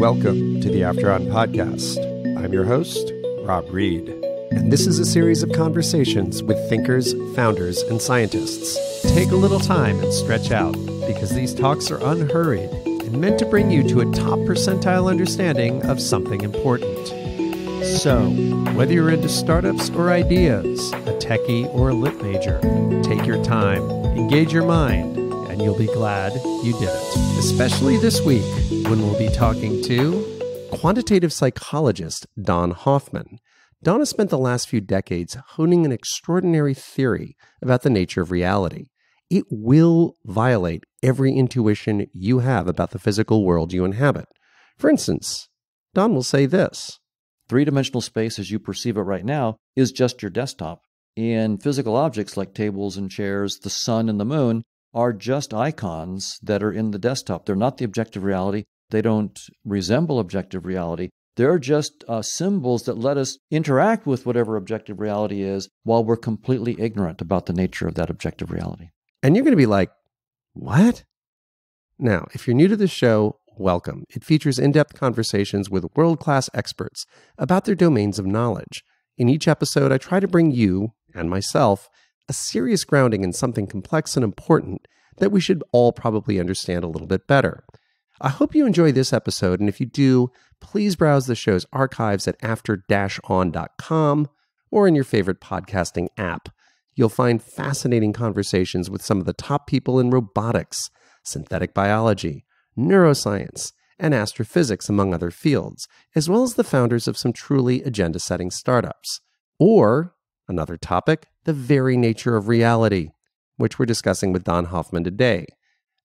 Welcome to the After On podcast. I'm your host, Rob Reed, and this is a series of conversations with thinkers, founders, and scientists. Take a little time and stretch out, because these talks are unhurried and meant to bring you to a top percentile understanding of something important. So, whether you're into startups or ideas, a techie or a lit major, take your time, engage your mind, and you'll be glad you did it. Especially this week, when we'll be talking to quantitative psychologist Don Hoffman. Don has spent the last few decades honing an extraordinary theory about the nature of reality. It will violate every intuition you have about the physical world you inhabit. For instance, Don will say this: three-dimensional space as you perceive it right now is just your desktop. And physical objects like tables and chairs, the sun and the moon, are just icons that are in the desktop. They're not the objective reality. They don't resemble objective reality. They're just symbols that let us interact with whatever objective reality is while we're completely ignorant about the nature of that objective reality. And you're going to be like, what? Now, if you're new to this show, welcome. It features in-depth conversations with world-class experts about their domains of knowledge. In each episode, I try to bring you, and myself, a serious grounding in something complex and important that we should all probably understand a little bit better. I hope you enjoy this episode, and if you do, please browse the show's archives at after-on.com or in your favorite podcasting app. You'll find fascinating conversations with some of the top people in robotics, synthetic biology, neuroscience, and astrophysics, among other fields, as well as the founders of some truly agenda-setting startups. Or, another topic, the very nature of reality, which we're discussing with Don Hoffman today.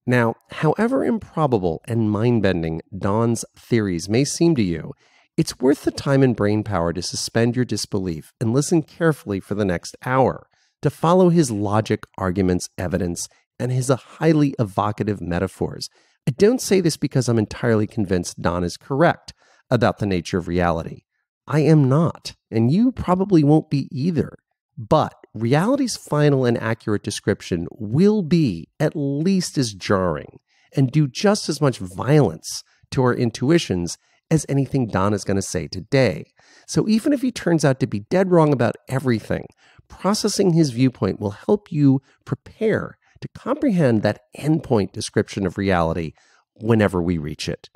Now, however improbable and mind-bending Don's theories may seem to you, it's worth the time and brain power to suspend your disbelief and listen carefully for the next hour, to follow his logic, arguments, evidence, and his highly evocative metaphors. I don't say this because I'm entirely convinced Don is correct about the nature of reality. I am not, and you probably won't be either. But reality's final and accurate description will be at least as jarring and do just as much violence to our intuitions as anything Don is going to say today. So even if he turns out to be dead wrong about everything, processing his viewpoint will help you prepare to comprehend that endpoint description of reality whenever we reach it.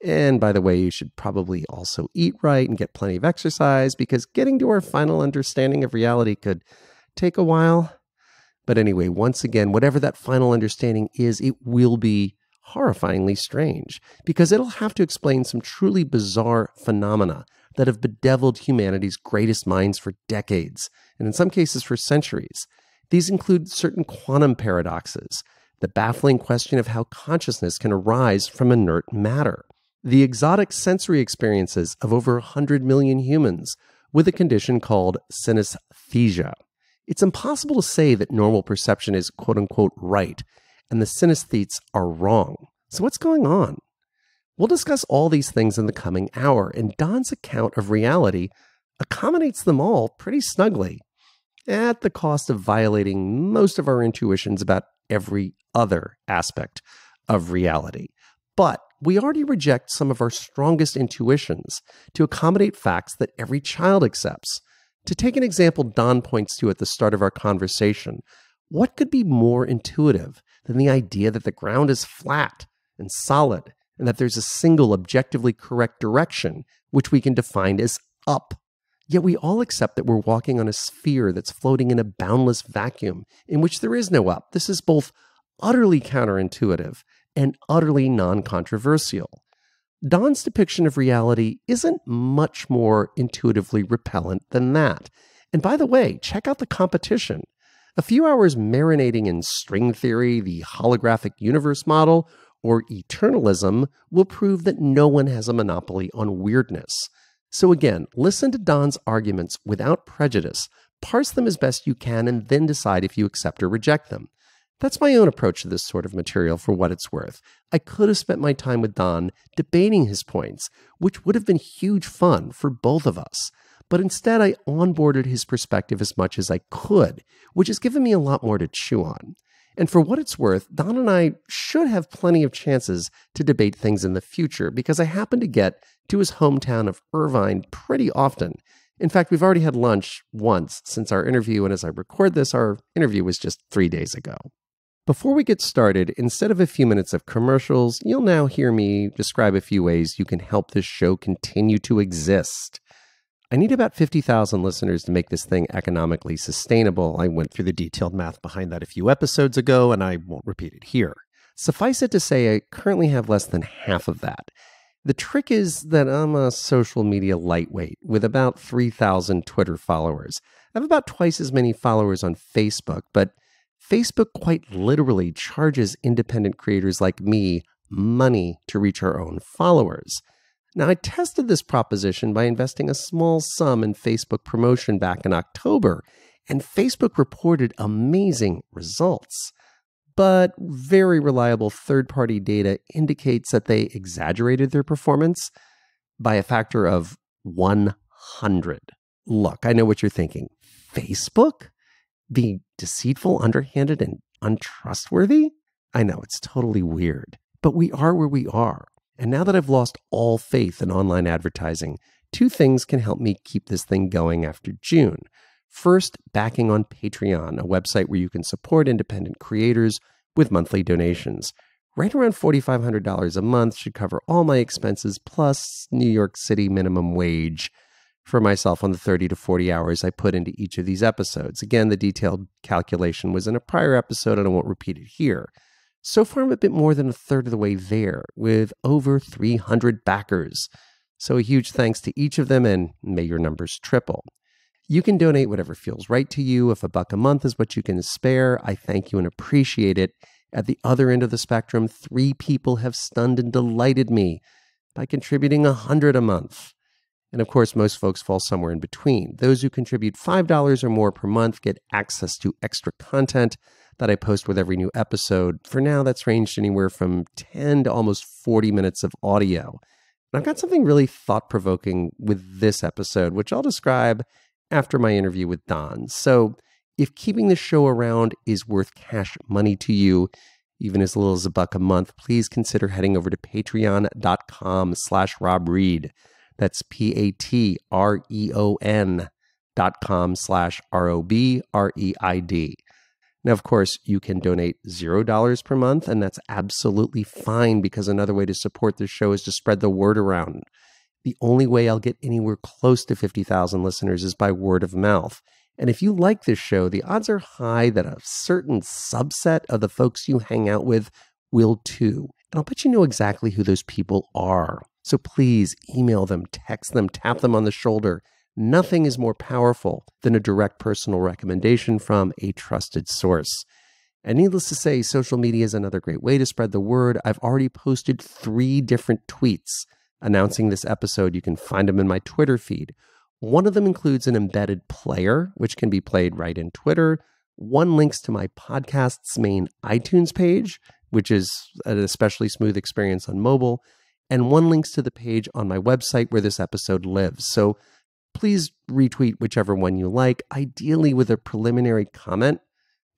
And by the way, you should probably also eat right and get plenty of exercise, because getting to our final understanding of reality could take a while. But anyway, once again, whatever that final understanding is, it will be horrifyingly strange, because it'll have to explain some truly bizarre phenomena that have bedeviled humanity's greatest minds for decades, and in some cases for centuries. These include certain quantum paradoxes, the baffling question of how consciousness can arise from inert matter, the exotic sensory experiences of over 100 million humans with a condition called synesthesia. It's impossible to say that normal perception is quote-unquote right and the synesthetes are wrong. So what's going on? We'll discuss all these things in the coming hour, and Don's account of reality accommodates them all pretty snugly, at the cost of violating most of our intuitions about every other aspect of reality. But we already reject some of our strongest intuitions to accommodate facts that every child accepts. To take an example Don points to at the start of our conversation, what could be more intuitive than the idea that the ground is flat and solid, and that there's a single objectively correct direction, which we can define as up? Yet we all accept that we're walking on a sphere that's floating in a boundless vacuum in which there is no up. This is both utterly counterintuitive and utterly non-controversial. Don's depiction of reality isn't much more intuitively repellent than that. And by the way, check out the competition. A few hours marinating in string theory, the holographic universe model, or eternalism will prove that no one has a monopoly on weirdness. So again, listen to Don's arguments without prejudice, parse them as best you can, and then decide if you accept or reject them. That's my own approach to this sort of material, for what it's worth. I could have spent my time with Don debating his points, which would have been huge fun for both of us. But instead, I onboarded his perspective as much as I could, which has given me a lot more to chew on. And for what it's worth, Don and I should have plenty of chances to debate things in the future because I happen to get to his hometown of Irvine pretty often. In fact, we've already had lunch once since our interview, and as I record this, our interview was just 3 days ago. Before we get started, instead of a few minutes of commercials, you'll now hear me describe a few ways you can help this show continue to exist. I need about 50,000 listeners to make this thing economically sustainable. I went through the detailed math behind that a few episodes ago, and I won't repeat it here. Suffice it to say, I currently have less than half of that. The trick is that I'm a social media lightweight with about 3,000 Twitter followers. I have about twice as many followers on Facebook, but Facebook quite literally charges independent creators like me money to reach our own followers. Now, I tested this proposition by investing a small sum in Facebook promotion back in October, and Facebook reported amazing results. But very reliable third-party data indicates that they exaggerated their performance by a factor of 100. Look, I know what you're thinking. Facebook? Being deceitful, underhanded, and untrustworthy? I know, it's totally weird. But we are where we are. And now that I've lost all faith in online advertising, two things can help me keep this thing going after June. First, backing on Patreon, a website where you can support independent creators with monthly donations. Right around $4,500 a month should cover all my expenses plus New York City minimum wage for myself on the 30 to 40 hours I put into each of these episodes. Again, the detailed calculation was in a prior episode and I won't repeat it here. So far, I'm a bit more than a third of the way there, with over 300 backers. So a huge thanks to each of them, and may your numbers triple. You can donate whatever feels right to you. If $1 a month is what you can spare, I thank you and appreciate it. At the other end of the spectrum, 3 people have stunned and delighted me by contributing $100 a month. And of course, most folks fall somewhere in between. Those who contribute $5 or more per month get access to extra content that I post with every new episode. For now, that's ranged anywhere from 10 to almost 40 minutes of audio. And I've got something really thought-provoking with this episode, which I'll describe after my interview with Don. So if keeping the show around is worth cash money to you, even as little as $1 a month, please consider heading over to patreon.com/Rob Reid. That's patreon.com/ROBREID. Now, of course, you can donate $0 per month, and that's absolutely fine because another way to support this show is to spread the word around. The only way I'll get anywhere close to 50,000 listeners is by word of mouth. And if you like this show, the odds are high that a certain subset of the folks you hang out with will too. And I'll bet you know exactly who those people are. So please email them, text them, tap them on the shoulder. Nothing is more powerful than a direct personal recommendation from a trusted source. And needless to say, social media is another great way to spread the word. I've already posted 3 different tweets announcing this episode. You can find them in my Twitter feed. One of them includes an embedded player, which can be played right in Twitter. One links to my podcast's main iTunes page, which is an especially smooth experience on mobile. And one links to the page on my website where this episode lives. So please retweet whichever one you like, ideally with a preliminary comment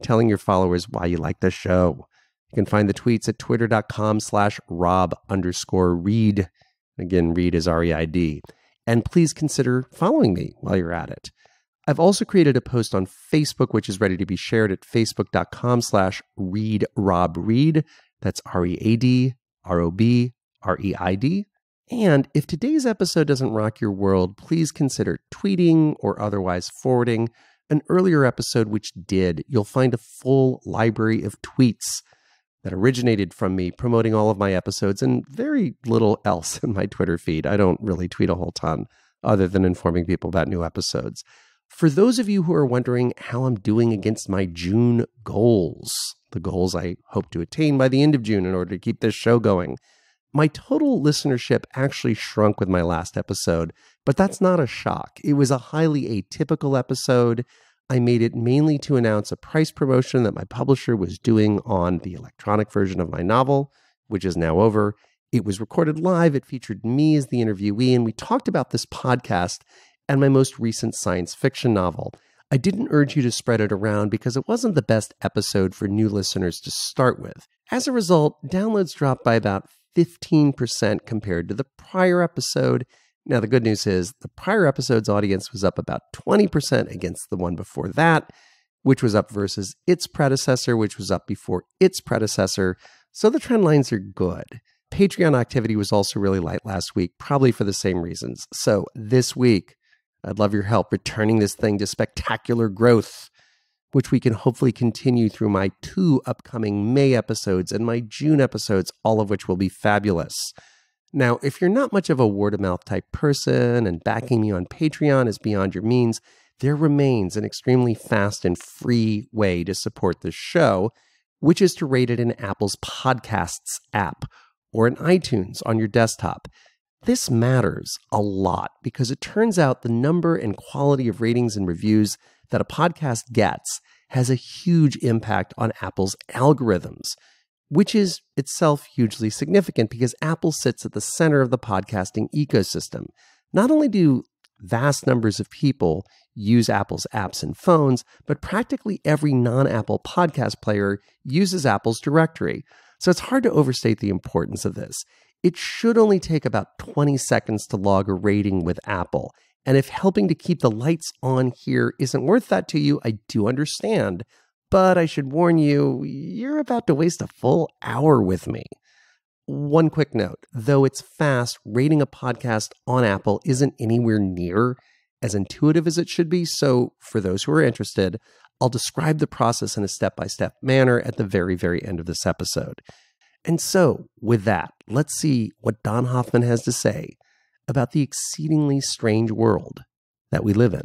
telling your followers why you like the show. You can find the tweets at twitter.com/Rob_Reid. Again, Reid is R-E-I-D. And please consider following me while you're at it. I've also created a post on Facebook, which is ready to be shared at facebook.com/ReadRobReid. That's ReadRobReid. And if today's episode doesn't rock your world, please consider tweeting or otherwise forwarding an earlier episode which did. You'll find a full library of tweets that originated from me promoting all of my episodes and very little else in my Twitter feed. I don't really tweet a whole ton other than informing people about new episodes. For those of you who are wondering how I'm doing against my June goals, the goals I hope to attain by the end of June in order to keep this show going, my total listenership actually shrunk with my last episode, but that's not a shock. It was a highly atypical episode. I made it mainly to announce a price promotion that my publisher was doing on the electronic version of my novel, which is now over. It was recorded live. It featured me as the interviewee, and we talked about this podcast and my most recent science fiction novel. I didn't urge you to spread it around because it wasn't the best episode for new listeners to start with. As a result, downloads dropped by about 15% compared to the prior episode. Now, the good news is the prior episode's audience was up about 20% against the one before that, which was up versus its predecessor, which was up before its predecessor. So the trend lines are good. Patreon activity was also really light last week, probably for the same reasons. So this week, I'd love your help returning this thing to spectacular growth, which we can hopefully continue through my 2 upcoming May episodes and my June episodes, all of which will be fabulous. Now, if you're not much of a word-of-mouth type person and backing me on Patreon is beyond your means, there remains an extremely fast and free way to support this show, which is to rate it in Apple's Podcasts app or in iTunes on your desktop. This matters a lot because it turns out the number and quality of ratings and reviews that a podcast gets has a huge impact on Apple's algorithms, which is itself hugely significant because Apple sits at the center of the podcasting ecosystem. Not only do vast numbers of people use Apple's apps and phones, but practically every non-Apple podcast player uses Apple's directory. So it's hard to overstate the importance of this. It should only take about 20 seconds to log a rating with Apple. And if helping to keep the lights on here isn't worth that to you, I do understand. But I should warn you, you're about to waste a full hour with me. One quick note, though it's fast, rating a podcast on Apple isn't anywhere near as intuitive as it should be. So for those who are interested, I'll describe the process in a step-by-step manner at the very, very end of this episode. And so, with that, let's see what Don Hoffman has to say about the exceedingly strange world that we live in.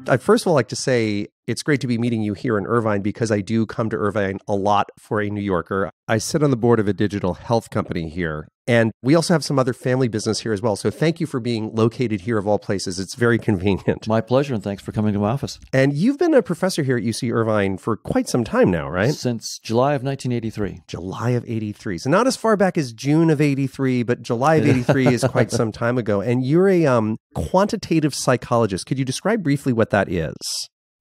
I'd first of all like to say it's great to be meeting you here in Irvine because I do come to Irvine a lot for a New Yorker. I sit on the board of a digital health company here, and we also have some other family business here as well. So thank you for being located here of all places. It's very convenient. My pleasure, and thanks for coming to my office. And you've been a professor here at UC Irvine for quite some time now, right? Since July of 1983. July of 83. So not as far back as June of 83, but July of 83 is quite some time ago. And you're a quantitative psychologist. Could you describe briefly what that is?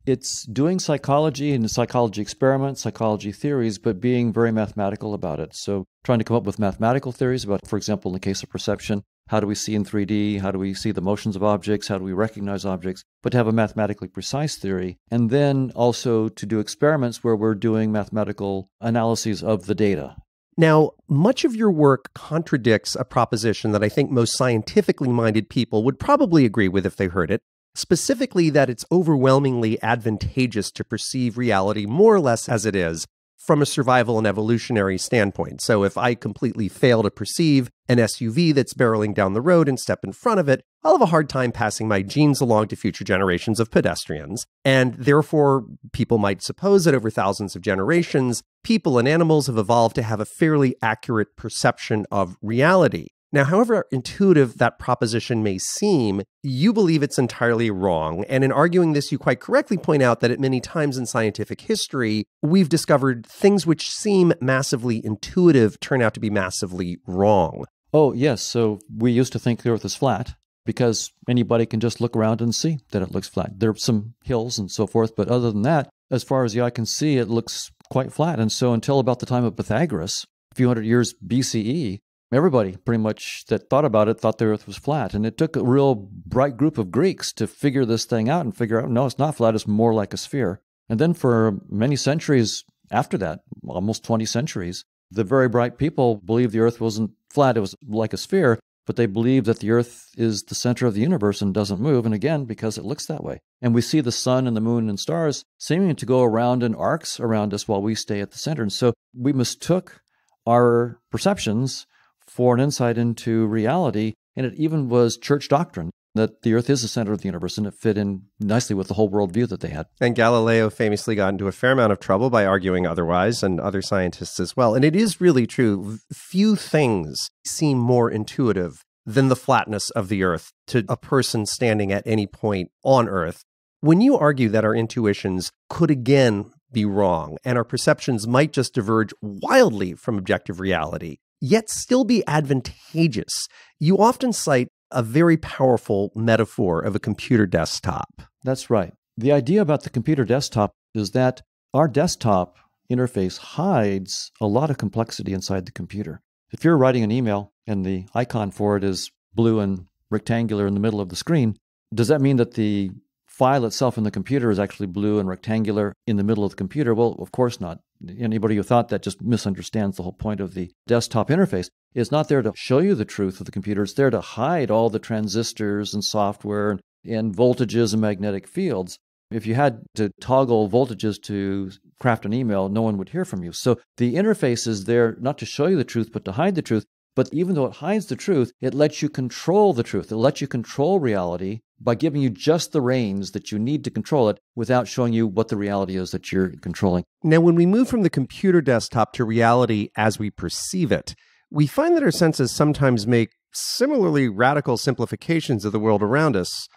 It's doing psychology and psychology experiments, psychology theories, but being very mathematical about it. So trying to come up with mathematical theories about, for example, in the case of perception, how do we see in 3D? How do we see the motions of objects? How do we recognize objects? But to have a mathematically precise theory. And then also to do experiments where we're doing mathematical analyses of the data. Now, much of your work contradicts a proposition that I think most scientifically minded people would probably agree with if they heard it. Specifically that it's overwhelmingly advantageous to perceive reality more or less as it is from a survival and evolutionary standpoint. So if I completely fail to perceive an SUV that's barreling down the road and step in front of it, I'll have a hard time passing my genes along to future generations of pedestrians. And therefore, people might suppose that over thousands of generations, people and animals have evolved to have a fairly accurate perception of reality. Now, however intuitive that proposition may seem, you believe it's entirely wrong. And in arguing this, you quite correctly point out that at many times in scientific history, we've discovered things which seem massively intuitive turn out to be massively wrong. Oh, yes. So we used to think the Earth is flat because anybody can just look around and see that it looks flat. There are some hills and so forth, but other than that, as far as the eye can see, it looks quite flat. And so until about the time of Pythagoras, a few hundred years BCE, everybody pretty much that thought about it thought the Earth was flat. And it took a real bright group of Greeks to figure this thing out and figure out, no, it's not flat, it's more like a sphere. And then for many centuries after that, almost 20 centuries, the very bright people believed the Earth wasn't flat, it was like a sphere, but they believed that the Earth is the center of the universe and doesn't move, and again, because it looks that way. And we see the sun and the moon and stars seeming to go around in arcs around us while we stay at the center. And so we mistook our perceptions for an insight into reality, and it even was church doctrine that the Earth is the center of the universe, and it fit in nicely with the whole worldview that they had. And Galileo famously got into a fair amount of trouble by arguing otherwise, and other scientists as well. And it is really true. Few things seem more intuitive than the flatness of the Earth to a person standing at any point on Earth. When you argue that our intuitions could again be wrong, and our perceptions might just diverge wildly from objective reality, yet still be advantageous, you often cite a very powerful metaphor of a computer desktop. That's right. The idea about the computer desktop is that our desktop interface hides a lot of complexity inside the computer. If you're writing an email and the icon for it is blue and rectangular in the middle of the screen, does that mean that the file itself in the computer is actually blue and rectangular in the middle of the computer? Well, of course not. Anybody who thought that just misunderstands the whole point of the desktop interface. It's not there to show you the truth of the computer. It's there to hide all the transistors and software and voltages and magnetic fields. If you had to toggle voltages to craft an email, no one would hear from you. So the interface is there not to show you the truth, but to hide the truth. But even though it hides the truth, it lets you control the truth. It lets you control reality by giving you just the reins that you need to control it without showing you what the reality is that you're controlling. Now, when we move from the computer desktop to reality as we perceive it, we find that our senses sometimes make similarly radical simplifications of the world around us,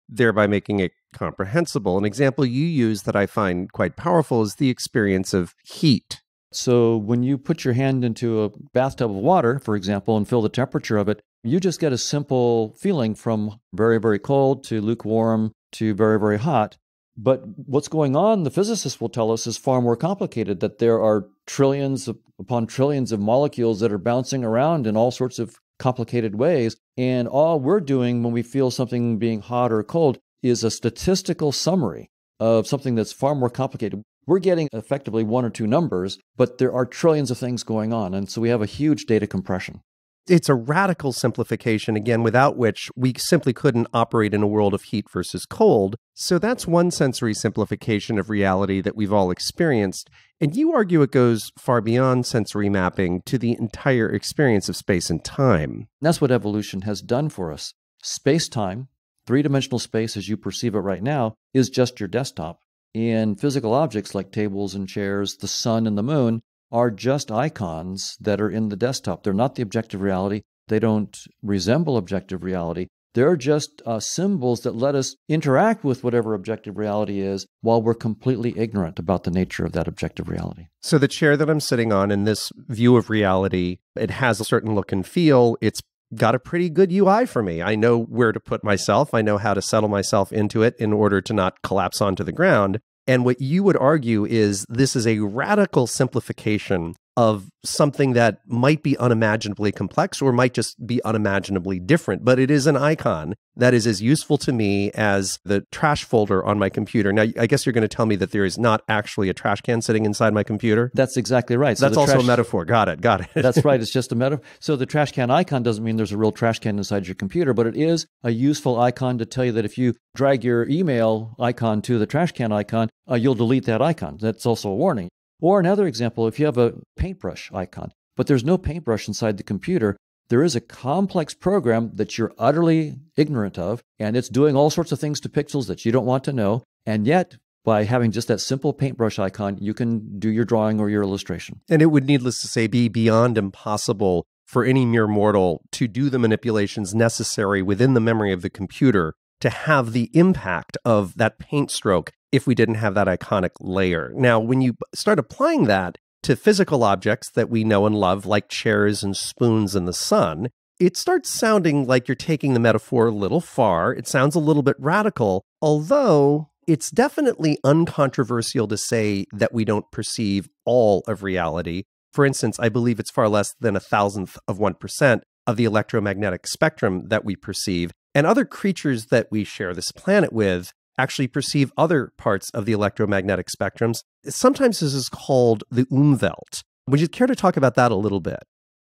thereby making it comprehensible. An example you use that I find quite powerful is the experience of heat. So when you put your hand into a bathtub of water, for example, and feel the temperature of it, you just get a simple feeling from very, very cold to lukewarm to very, very hot. But what's going on, the physicists will tell us, is far more complicated, that there are trillions upon trillions of molecules that are bouncing around in all sorts of complicated ways. And all we're doing when we feel something being hot or cold is a statistical summary of something that's far more complicated. We're getting effectively one or two numbers, but there are trillions of things going on. And so we have a huge data compression. It's a radical simplification, again, without which we simply couldn't operate in a world of heat versus cold. So that's one sensory simplification of reality that we've all experienced. And you argue it goes far beyond sensory mapping to the entire experience of space and time. That's what evolution has done for us. Space-time, three-dimensional space as you perceive it right now, is just your desktop. And physical objects like tables and chairs, the sun and the moon, are just icons that are in the desktop. They're not the objective reality. They don't resemble objective reality. They're just symbols that let us interact with whatever objective reality is while we're completely ignorant about the nature of that objective reality. So the chair that I'm sitting on in this view of reality, it has a certain look and feel. It's got a pretty good UI for me. I know where to put myself. I know how to settle myself into it in order to not collapse onto the ground. And what you would argue is this is a radical simplification of something that might be unimaginably complex or might just be unimaginably different, but it is an icon that is as useful to me as the trash folder on my computer. Now, I guess you're going to tell me that there is not actually a trash can sitting inside my computer? That's exactly right. So that's also a metaphor. Got it. That's right. It's just a metaphor. So the trash can icon doesn't mean there's a real trash can inside your computer, but it is a useful icon to tell you that if you drag your email icon to the trash can icon, you'll delete that icon. That's also a warning. Or another example, if you have a paintbrush icon, but there's no paintbrush inside the computer, there is a complex program that you're utterly ignorant of, and it's doing all sorts of things to pixels that you don't want to know. And yet, by having just that simple paintbrush icon, you can do your drawing or your illustration. And it would, needless to say, be beyond impossible for any mere mortal to do the manipulations necessary within the memory of the computer to have the impact of that paint stroke if we didn't have that iconic layer. Now, when you start applying that to physical objects that we know and love, like chairs and spoons and the sun, it starts sounding like you're taking the metaphor a little far. It sounds a little bit radical, although it's definitely uncontroversial to say that we don't perceive all of reality. For instance, I believe it's far less than 1,000% of the electromagnetic spectrum that we perceive. And other creatures that we share this planet with actually perceive other parts of the electromagnetic spectrums. Sometimes this is called the Umwelt. Would you care to talk about that a little bit?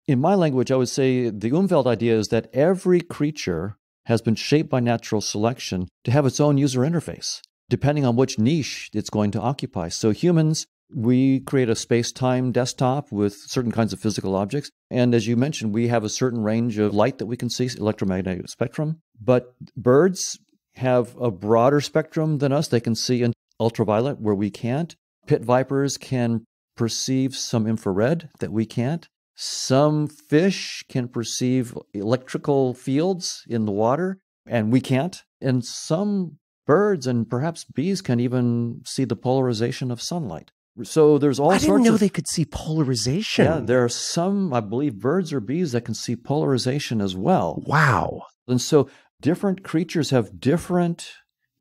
In my language, I would say the Umwelt idea is that every creature has been shaped by natural selection to have its own user interface, depending on which niche it's going to occupy. So humans, we create a space-time desktop with certain kinds of physical objects. And as you mentioned, we have a certain range of light that we can see, electromagnetic spectrum. But birds have a broader spectrum than us. They can see in ultraviolet where we can't. Pit vipers can perceive some infrared that we can't. Some fish can perceive electrical fields in the water, and we can't. And some birds and perhaps bees can even see the polarization of sunlight. So there's all sorts of... I didn't know they could see polarization. Yeah, there are some, I believe, birds or bees that can see polarization as well. Wow. And so different creatures have different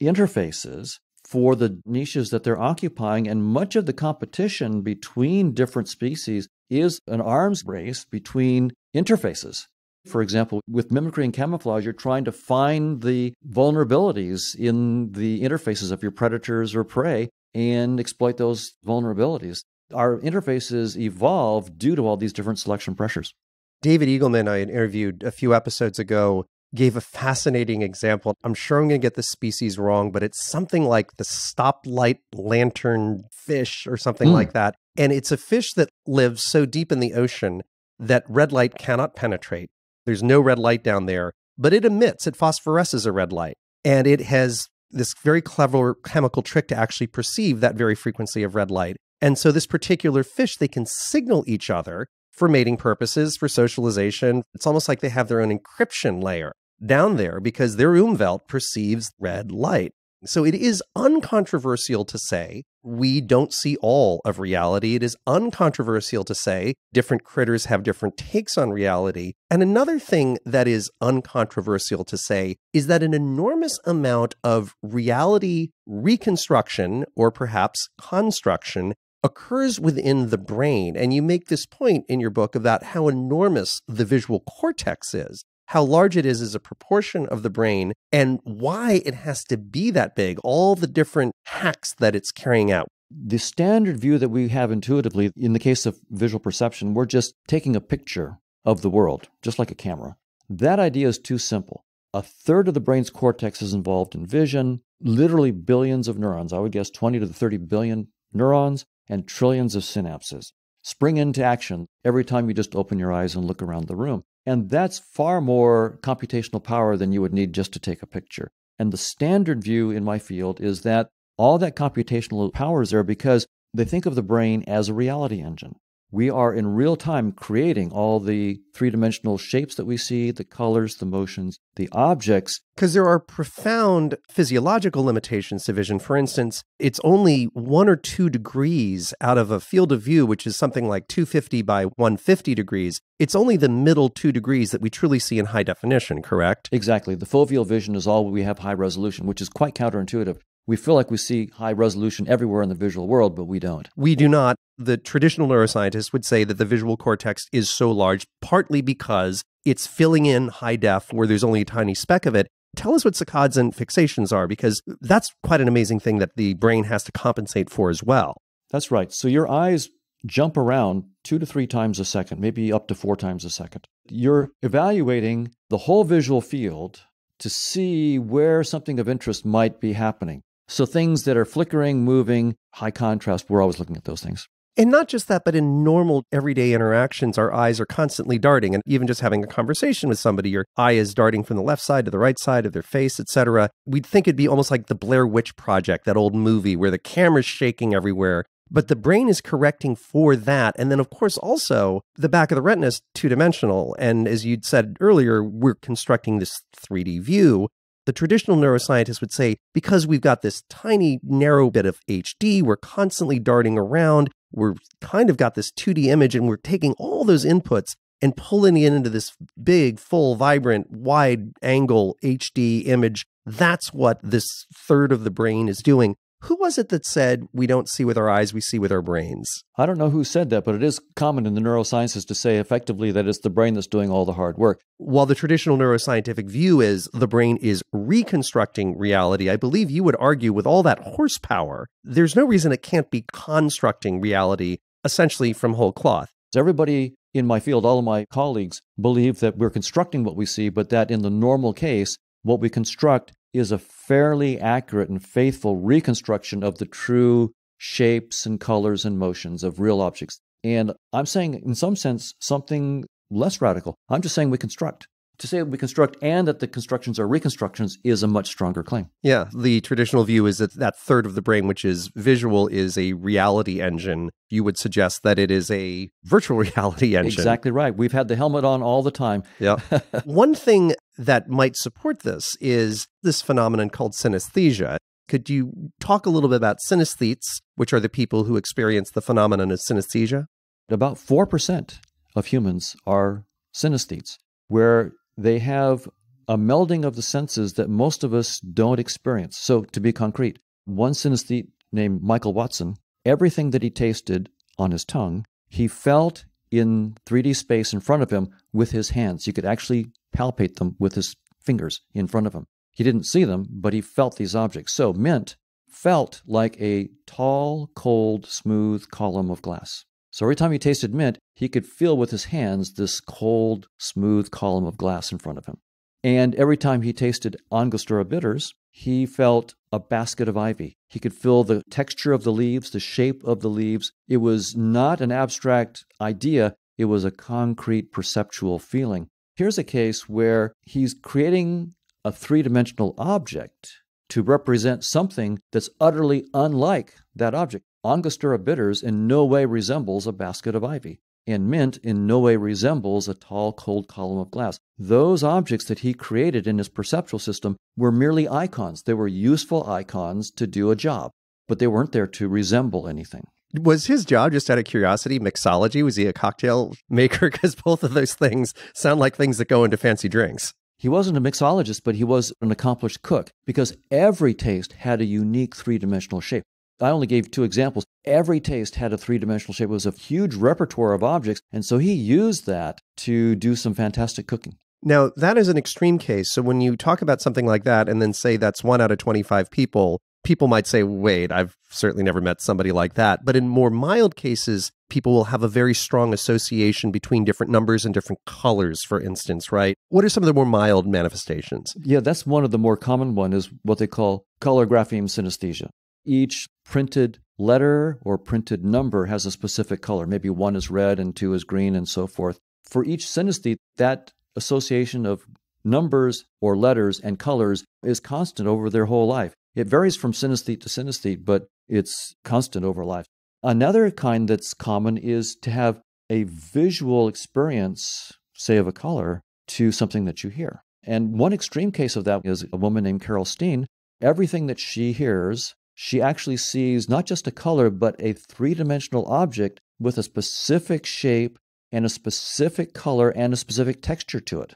interfaces for the niches that they're occupying, and much of the competition between different species is an arms race between interfaces. For example, with mimicry and camouflage, you're trying to find the vulnerabilities in the interfaces of your predators or prey and exploit those vulnerabilities. Our interfaces evolve due to all these different selection pressures. David Eagleman, I had interviewed a few episodes ago, gave a fascinating example. I'm sure I'm going to get the species wrong, but it's something like the stoplight lantern fish or something like that. And it's a fish that lives so deep in the ocean that red light cannot penetrate. There's no red light down there, but it phosphoresces a red light. And it has this very clever chemical trick to actually perceive that very frequency of red light. And so this particular fish, they can signal each other for mating purposes, for socialization. It's almost like they have their own encryption layer down there because their umwelt perceives red light. So it is uncontroversial to say we don't see all of reality. It is uncontroversial to say different critters have different takes on reality. And another thing that is uncontroversial to say is that an enormous amount of reality reconstruction, or perhaps construction, occurs within the brain. And you make this point in your book about how enormous the visual cortex is, how large it is as a proportion of the brain, and why it has to be that big, all the different hacks that it's carrying out. The standard view that we have intuitively, in the case of visual perception, we're just taking a picture of the world, just like a camera. That idea is too simple. A third of the brain's cortex is involved in vision, literally billions of neurons. I would guess 20 to the 30 billion neurons and trillions of synapses spring into action every time you just open your eyes and look around the room. And that's far more computational power than you would need just to take a picture. And the standard view in my field is that all that computational power is there because they think of the brain as a reality engine. We are in real time creating all the three-dimensional shapes that we see, the colors, the motions, the objects. Because there are profound physiological limitations to vision. For instance, it's only 1 or 2 degrees out of a field of view, which is something like 250 by 150 degrees. It's only the middle 2 degrees that we truly see in high definition, correct? Exactly. The foveal vision is all we have high resolution, which is quite counterintuitive. We feel like we see high resolution everywhere in the visual world, but we don't. We do not. The traditional neuroscientists would say that the visual cortex is so large, partly because it's filling in high def where there's only a tiny speck of it. Tell us what saccades and fixations are, because that's quite an amazing thing that the brain has to compensate for as well. That's right. So your eyes jump around 2 to 3 times a second, maybe up to 4 times a second. You're evaluating the whole visual field to see where something of interest might be happening. So things that are flickering, moving, high contrast, we're always looking at those things. And not just that, but in normal everyday interactions, our eyes are constantly darting. And even just having a conversation with somebody, your eye is darting from the left side to the right side of their face, etc. We'd think it'd be almost like the Blair Witch Project, that old movie where the camera's shaking everywhere. But the brain is correcting for that. And then, of course, also the back of the retina is two-dimensional. And as you'd said earlier, we're constructing this 3D view. The traditional neuroscientists would say, because we've got this tiny, narrow bit of HD, we're constantly darting around, we're kind of got this 2D image, and we're taking all those inputs and pulling it into this big, full, vibrant, wide-angle HD image. That's what this third of the brain is doing. Who was it that said we don't see with our eyes, we see with our brains? I don't know who said that, but it is common in the neurosciences to say effectively that it's the brain that's doing all the hard work. While the traditional neuroscientific view is the brain is reconstructing reality, I believe you would argue with all that horsepower, there's no reason it can't be constructing reality essentially from whole cloth. Everybody in my field, all of my colleagues, believe that we're constructing what we see, but that in the normal case, what we construct is a fairly accurate and faithful reconstruction of the true shapes and colors and motions of real objects. And I'm saying, in some sense, something less radical. I'm just saying we construct. To say we construct and that the constructions are reconstructions is a much stronger claim. Yeah, the traditional view is that that third of the brain, which is visual, is a reality engine. You would suggest that it is a virtual reality engine. Exactly right. We've had the helmet on all the time. Yeah. One thing that might support this is this phenomenon called synesthesia. Could you talk a little bit about synesthetes, which are the people who experience the phenomenon of synesthesia? About 4% of humans are synesthetes, where they have a melding of the senses that most of us don't experience. So to be concrete, one synesthete named Michael Watson, everything that he tasted on his tongue, he felt in 3D space in front of him with his hands. He could actually palpate them with his fingers in front of him. He didn't see them, but he felt these objects. So mint felt like a tall, cold, smooth column of glass. So every time he tasted mint, he could feel with his hands this cold, smooth column of glass in front of him. And every time he tasted Angostura bitters, he felt a basket of ivy. He could feel the texture of the leaves, the shape of the leaves. It was not an abstract idea. It was a concrete perceptual feeling. Here's a case where he's creating a three-dimensional object to represent something that's utterly unlike that object. Angostura bitters in no way resembles a basket of ivy, and mint in no way resembles a tall, cold column of glass. Those objects that he created in his perceptual system were merely icons. They were useful icons to do a job, but they weren't there to resemble anything. Was his job, just out of curiosity, mixology? Was he a cocktail maker? Because both of those things sound like things that go into fancy drinks. He wasn't a mixologist, but he was an accomplished cook because every taste had a unique three-dimensional shape. I only gave 2 examples. Every taste had a three-dimensional shape. It was a huge repertoire of objects, and so he used that to do some fantastic cooking. Now, that is an extreme case. So when you talk about something like that and then say that's 1 out of 25 people, people might say, wait, I've certainly never met somebody like that. But in more mild cases, people will have a very strong association between different numbers and different colors, for instance, right? What are some of the more mild manifestations? Yeah, that's one of the more common one is what they call color grapheme synesthesia. Each printed letter or printed number has a specific color. Maybe 1 is red and 2 is green and so forth. For each synesthete, that association of numbers or letters and colors is constant over their whole life. It varies from synesthete to synesthete, but it's constant over life. Another kind that's common is to have a visual experience, say of a color, to something that you hear. And one extreme case of that is a woman named Carol Steen. Everything that she hears, she actually sees not just a color, but a three-dimensional object with a specific shape and a specific color and a specific texture to it.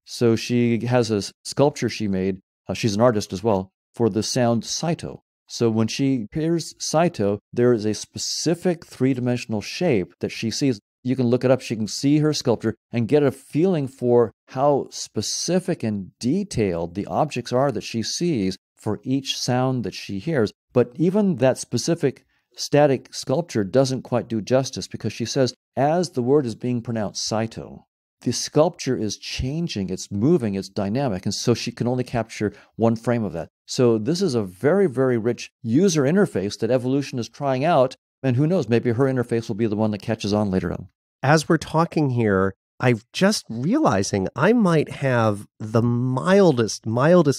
So she has a sculpture she made, she's an artist as well, for the sound Saito. So when she hears Saito, there is a specific three-dimensional shape that she sees. You can look it up. She can see her sculpture and get a feeling for how specific and detailed the objects are that she sees for each sound that she hears. But even that specific static sculpture doesn't quite do justice because she says, as the word is being pronounced, Saito, the sculpture is changing, it's moving, it's dynamic, and so she can only capture 1 frame of that. So this is a very, very rich user interface that evolution is trying out, and who knows, maybe her interface will be the one that catches on later on. As we're talking here, I'm just realizing I might have the mildest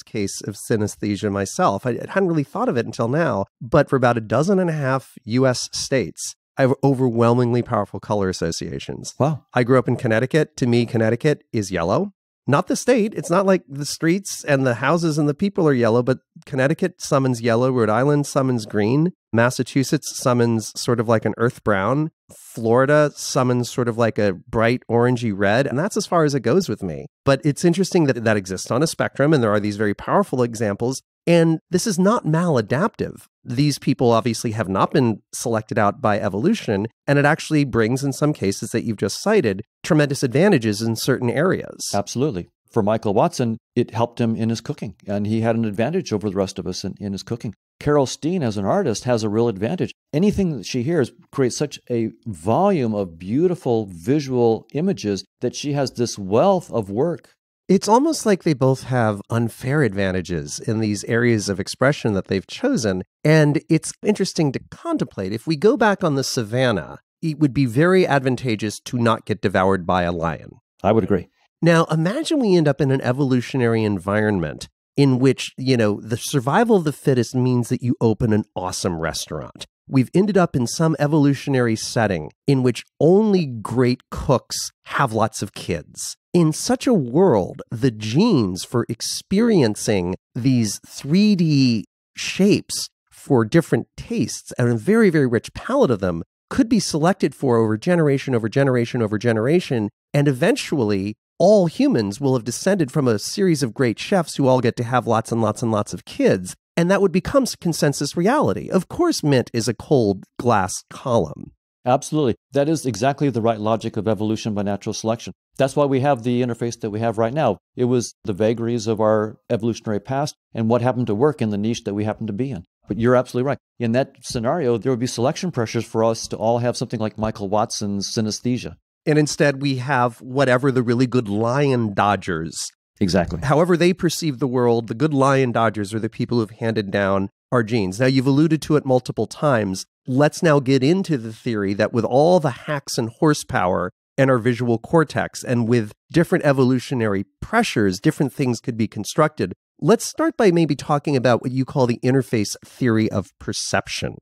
case of synesthesia myself. I hadn't really thought of it until now, but for about 12.5 U.S. states, I have overwhelmingly powerful color associations. Wow. I grew up in Connecticut. To me, Connecticut is yellow. Not the state. It's not like the streets and the houses and the people are yellow, but Connecticut summons yellow. Rhode Island summons green. Massachusetts summons sort of like an earth brown. Florida summons sort of like a bright orangey red. And that's as far as it goes with me. But it's interesting that that exists on a spectrum, and there are these very powerful examples. And this is not maladaptive. These people obviously have not been selected out by evolution, and it actually brings, in some cases that you've just cited, tremendous advantages in certain areas. Absolutely. For Michael Watson, it helped him in his cooking, and he had an advantage over the rest of us in his cooking. Carol Steen, as an artist, has a real advantage. Anything that she hears creates such a volume of beautiful visual images that she has this wealth of work. It's almost like they both have unfair advantages in these areas of expression that they've chosen. And it's interesting to contemplate. If we go back on the savannah, it would be very advantageous to not get devoured by a lion. I would agree. Now, imagine we end up in an evolutionary environment in which, the survival of the fittest means that you open an awesome restaurant. We've ended up in some evolutionary setting in which only great cooks have lots of kids. In such a world, the genes for experiencing these 3D shapes for different tastes and a very, very rich palette of them could be selected for over generation over generation over generation. And eventually, all humans will have descended from a series of great chefs who all get to have lots and lots and lots of kids. And that would become consensus reality. Of course, mint is a cold glass column. Absolutely. That is exactly the right logic of evolution by natural selection. That's why we have the interface that we have right now. It was the vagaries of our evolutionary past and what happened to work in the niche that we happen to be in. But you're absolutely right. In that scenario, there would be selection pressures for us to all have something like Michael Watson's synesthesia. And instead, we have whatever the really good lion dodgers. Exactly. However they perceive the world, the good lion dodgers are the people who've handed down our genes. Now, you've alluded to it multiple times. Let's now get into the theory that with all the hacks and horsepower in our visual cortex and with different evolutionary pressures, different things could be constructed. Let's start by maybe talking about what you call the interface theory of perception.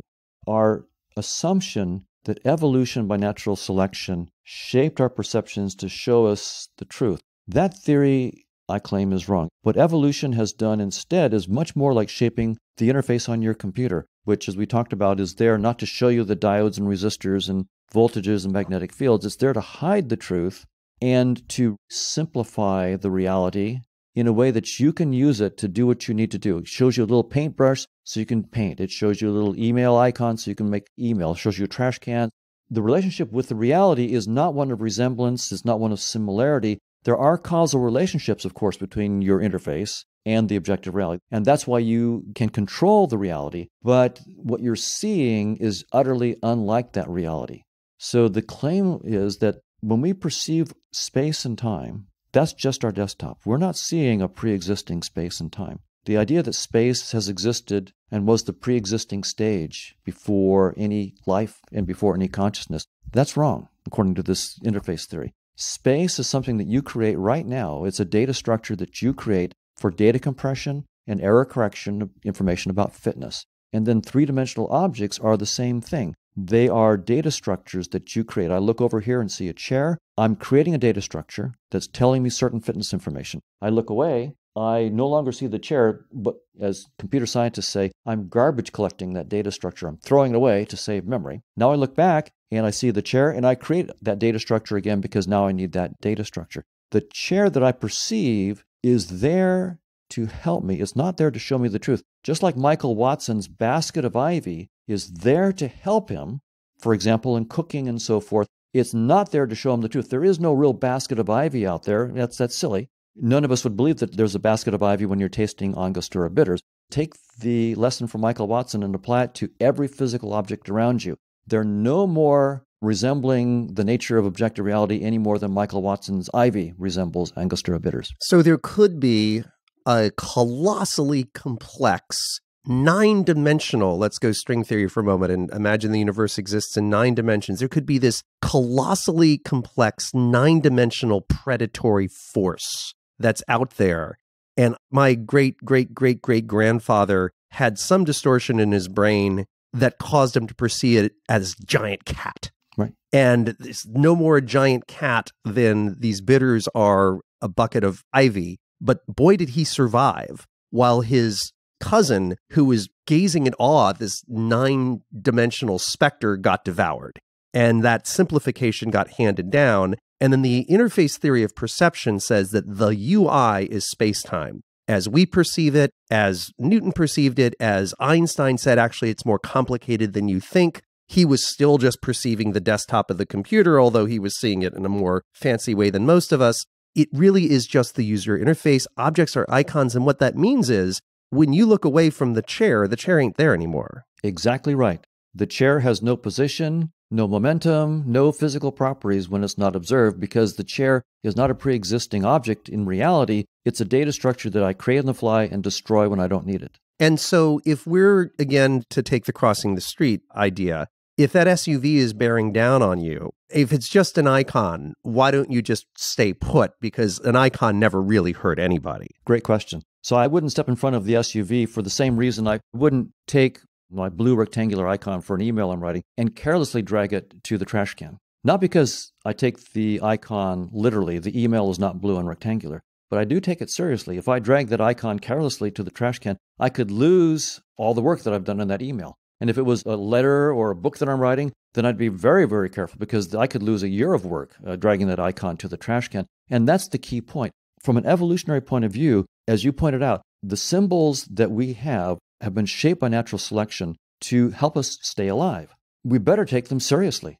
Our assumption that evolution by natural selection shaped our perceptions to show us the truth. That theory, I claim, is wrong. What evolution has done instead is much more like shaping the interface on your computer, which, as we talked about, is there not to show you the diodes and resistors and voltages and magnetic fields. It's there to hide the truth and to simplify the reality in a way that you can use it to do what you need to do. It shows you a little paintbrush so you can paint. It shows you a little email icon so you can make email. It shows you a trash can. The relationship with the reality is not one of resemblance. It's not one of similarity. There are causal relationships, of course, between your interface and the objective reality. And that's why you can control the reality. But what you're seeing is utterly unlike that reality. So the claim is that when we perceive space and time, that's just our desktop. We're not seeing a pre-existing space and time. The idea that space has existed and was the pre-existing stage before any life and before any consciousness, that's wrong, according to this interface theory. Space is something that you create right now. It's a data structure that you create for data compression and error correction of information about fitness. And then three-dimensional objects are the same thing. They are data structures that you create. I look over here and see a chair. I'm creating a data structure that's telling me certain fitness information. I look away. I no longer see the chair, but as computer scientists say, I'm garbage collecting that data structure. I'm throwing it away to save memory. Now I look back and I see the chair and I create that data structure again because now I need that data structure. The chair that I perceive is there to help me. It's not there to show me the truth. Just like Michael Watson's basket of ivy is there to help him, for example, in cooking and so forth. It's not there to show him the truth. There is no real basket of ivy out there. That's silly. None of us would believe that there's a basket of ivy when you're tasting Angostura bitters. Take the lesson from Michael Watson and apply it to every physical object around you. They're no more resembling the nature of objective reality any more than Michael Watson's ivy resembles Angostura bitters. So there could be a colossally complex, nine-dimensional, let's go string theory for a moment and imagine the universe exists in 9 dimensions. There could be this colossally complex, nine-dimensional predatory force that's out there. And my great-great-great-great-grandfather had some distortion in his brain that caused him to perceive it as giant cat. Right. And it's no more a giant cat than these bitters are a bucket of ivy. But boy, did he survive, while his cousin, who was gazing in awe at this 9-dimensional specter, got devoured. And that simplification got handed down. And then the interface theory of perception says that the UI is space-time. As we perceive it, as Newton perceived it, as Einstein said, actually, it's more complicated than you think. He was still just perceiving the desktop of the computer, although he was seeing it in a more fancy way than most of us. It really is just the user interface. Objects are icons. And what that means is when you look away from the chair ain't there anymore. Exactly right. The chair has no position, no momentum, no physical properties when it's not observed, because the chair is not a pre-existing object in reality. It's a data structure that I create on the fly and destroy when I don't need it. And so if we're, again, to take the crossing the street idea, if that SUV is bearing down on you, if it's just an icon, why don't you just stay put? Because an icon never really hurt anybody. Great question. So I wouldn't step in front of the SUV for the same reason I wouldn't take my blue rectangular icon for an email I'm writing and carelessly drag it to the trash can. Not because I take the icon literally. The email is not blue and rectangular. But I do take it seriously. If I drag that icon carelessly to the trash can, I could lose all the work that I've done in that email. And if it was a letter or a book that I'm writing, then I'd be very, very careful because I could lose a year of work dragging that icon to the trash can. And that's the key point. From an evolutionary point of view, as you pointed out, the symbols that we have been shaped by natural selection to help us stay alive. We better take them seriously.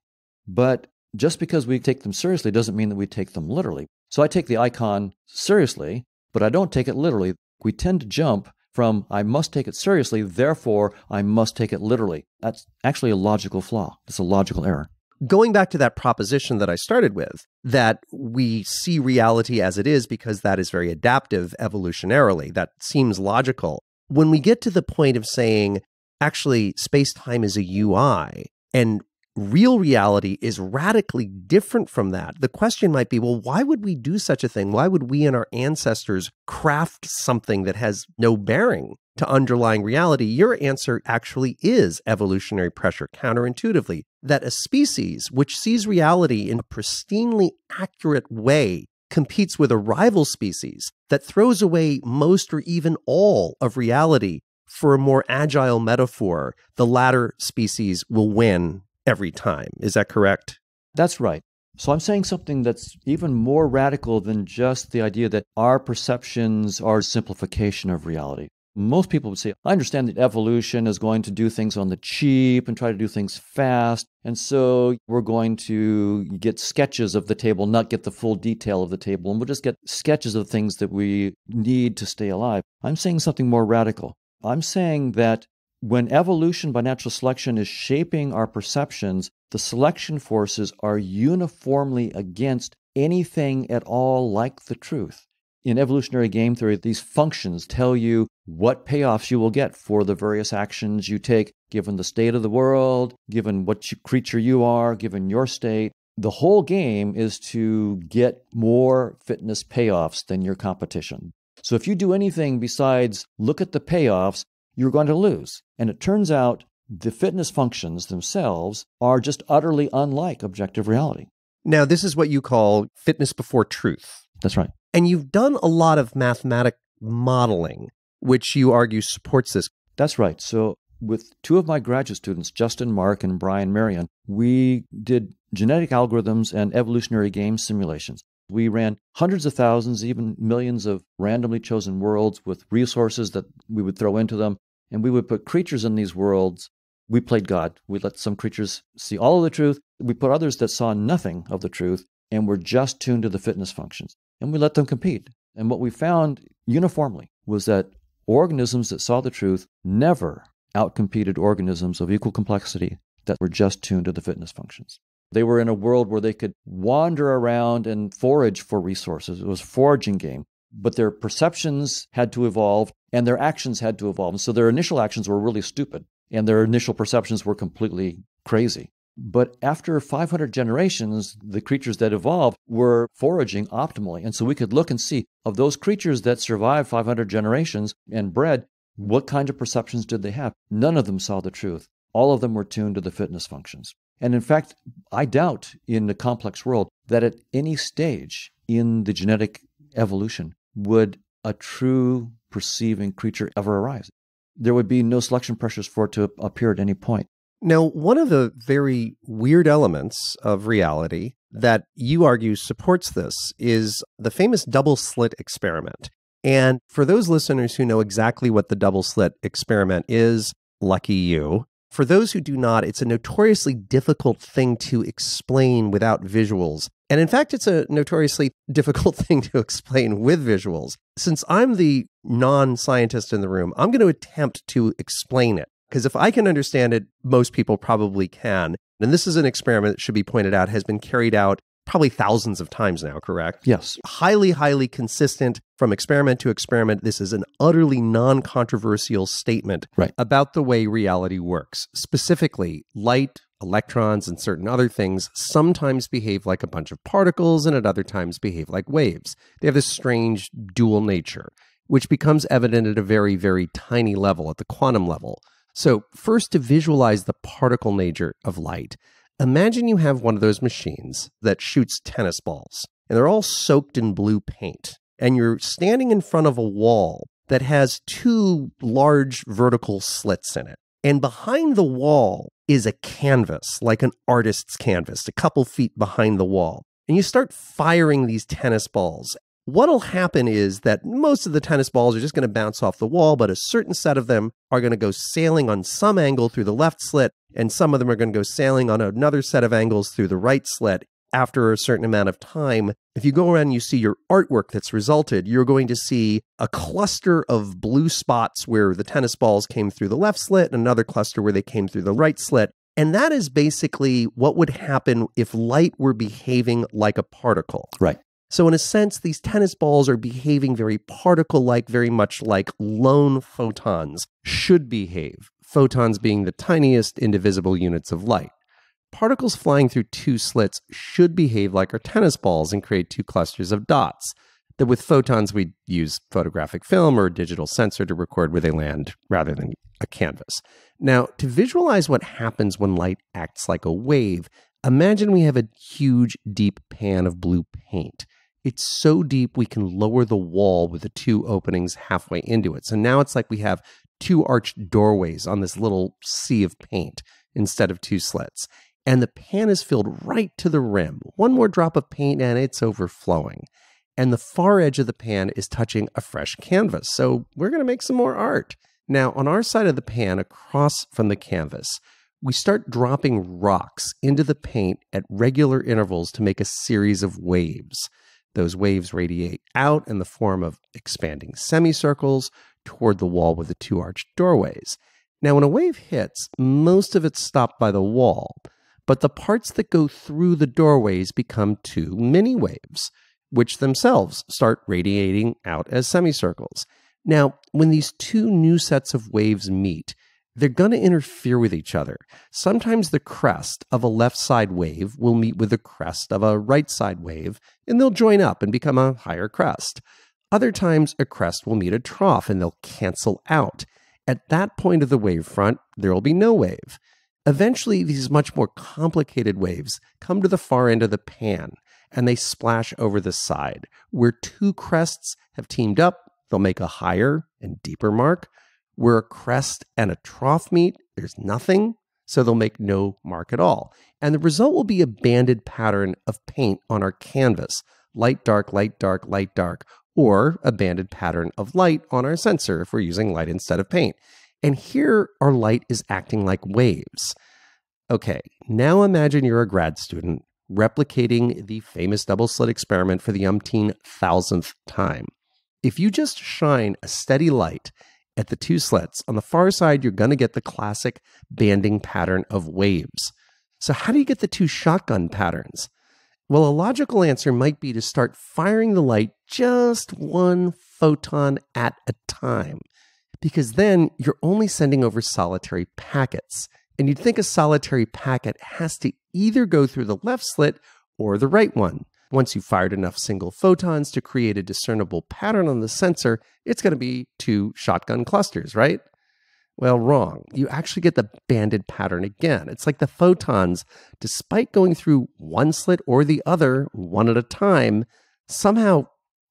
But just because we take them seriously doesn't mean that we take them literally. So I take the icon seriously, but I don't take it literally. We tend to jump from I must take it seriously, therefore I must take it literally. That's actually a logical flaw. It's a logical error. Going back to that proposition that I started with, that we see reality as it is because that is very adaptive evolutionarily, that seems logical. When we get to the point of saying, actually, space-time is a UI, and real reality is radically different from that, the question might be, well, why would we do such a thing? Why would we and our ancestors craft something that has no bearing to underlying reality? Your answer actually is evolutionary pressure, counterintuitively, that a species which sees reality in a pristinely accurate way competes with a rival species that throws away most or even all of reality. For a more agile metaphor, the latter species will win every time. Is that correct? That's right. So I'm saying something that's even more radical than just the idea that our perceptions are a simplification of reality. Most people would say, I understand that evolution is going to do things on the cheap and try to do things fast. And so we're going to get sketches of the table, not get the full detail of the table. And we'll just get sketches of things that we need to stay alive. I'm saying something more radical. I'm saying that when evolution by natural selection is shaping our perceptions, the selection forces are uniformly against anything at all like the truth. In evolutionary game theory, these functions tell you what payoffs you will get for the various actions you take, given the state of the world, given what creature you are, given your state. The whole game is to get more fitness payoffs than your competition. So if you do anything besides look at the payoffs, you're going to lose. And it turns out the fitness functions themselves are just utterly unlike objective reality. Now, this is what you call fitness before truth. That's right. And you've done a lot of mathematic modeling, which you argue supports this. That's right. So with two of my graduate students, Justin Mark and Brian Marion, we did genetic algorithms and evolutionary game simulations. We ran hundreds of thousands, even millions of randomly chosen worlds with resources that we would throw into them. And we would put creatures in these worlds. We played God. We let some creatures see all of the truth. We put others that saw nothing of the truth and were just tuned to the fitness functions. And we let them compete. And what we found uniformly was that organisms that saw the truth never outcompeted organisms of equal complexity that were just tuned to the fitness functions. They were in a world where they could wander around and forage for resources. It was a foraging game. But their perceptions had to evolve and their actions had to evolve. And so their initial actions were really stupid and their initial perceptions were completely crazy. But after 500 generations, the creatures that evolved were foraging optimally. And so we could look and see of those creatures that survived 500 generations and bred, what kind of perceptions did they have? None of them saw the truth. All of them were tuned to the fitness functions. And in fact, I doubt in the complex world that at any stage in the genetic evolution would a true perceiving creature ever arise. There would be no selection pressures for it to appear at any point. Now, one of the very weird elements of reality that you argue supports this is the famous double slit experiment. And for those listeners who know exactly what the double slit experiment is, lucky you. For those who do not, it's a notoriously difficult thing to explain without visuals. And in fact, it's a notoriously difficult thing to explain with visuals. Since I'm the non-scientist in the room, I'm going to attempt to explain it. Because if I can understand it, most people probably can. And this is an experiment that should be pointed out, has been carried out probably thousands of times now, correct? Yes. Highly, highly consistent from experiment to experiment. This is an utterly non-controversial statement about the way reality works. Specifically, light, electrons, and certain other things sometimes behave like a bunch of particles and at other times behave like waves. They have this strange dual nature, which becomes evident at a very, very tiny level, at the quantum level. So first, to visualize the particle nature of light, imagine you have one of those machines that shoots tennis balls, and they're all soaked in blue paint, and you're standing in front of a wall that has two large vertical slits in it. And behind the wall is a canvas, like an artist's canvas, a couple feet behind the wall. And you start firing these tennis balls. What'll happen is that most of the tennis balls are just going to bounce off the wall, but a certain set of them are going to go sailing on some angle through the left slit, and some of them are going to go sailing on another set of angles through the right slit. After a certain amount of time, if you go around and you see your artwork that's resulted, you're going to see a cluster of blue spots where the tennis balls came through the left slit and another cluster where they came through the right slit. And that is basically what would happen if light were behaving like a particle. Right. So in a sense, these tennis balls are behaving very particle-like, very much like lone photons should behave. Photons being the tiniest indivisible units of light. Particles flying through two slits should behave like our tennis balls and create two clusters of dots. That with photons, we'd use photographic film or a digital sensor to record where they land rather than a canvas. Now, to visualize what happens when light acts like a wave, imagine we have a huge, deep pan of blue paint. It's so deep we can lower the wall with the two openings halfway into it. So now it's like we have two arched doorways on this little sea of paint instead of two slits. And the pan is filled right to the rim. One more drop of paint and it's overflowing. And the far edge of the pan is touching a fresh canvas. So we're going to make some more art. Now, on our side of the pan, across from the canvas, we start dropping rocks into the paint at regular intervals to make a series of waves. Those waves radiate out in the form of expanding semicircles toward the wall with the two arched doorways. Now, when a wave hits, most of it's stopped by the wall. But the parts that go through the doorways become two mini waves, which themselves start radiating out as semicircles. Now, when these two new sets of waves meet, they're going to interfere with each other. Sometimes the crest of a left side wave will meet with the crest of a right side wave, and they'll join up and become a higher crest. Other times, a crest will meet a trough, and they'll cancel out. At that point of the wavefront, there will be no wave. Eventually, these much more complicated waves come to the far end of the pan, and they splash over the side. Where two crests have teamed up, they'll make a higher and deeper mark. Where a crest and a trough meet, there's nothing, so they'll make no mark at all. And the result will be a banded pattern of paint on our canvas, light, dark, light, dark, light, dark, or a banded pattern of light on our sensor if we're using light instead of paint. And here, our light is acting like waves. Okay, now imagine you're a grad student replicating the famous double-slit experiment for the umpteen-thousandth time. If you just shine a steady light at the two slits, on the far side, you're going to get the classic banding pattern of waves. So how do you get the two shotgun patterns? Well, a logical answer might be to start firing the light just one photon at a time, because then you're only sending over solitary packets. And you'd think a solitary packet has to either go through the left slit or the right one. Once you've fired enough single photons to create a discernible pattern on the sensor, it's going to be two shotgun clusters, right? Well, wrong. You actually get the banded pattern again. It's like the photons, despite going through one slit or the other, one at a time, somehow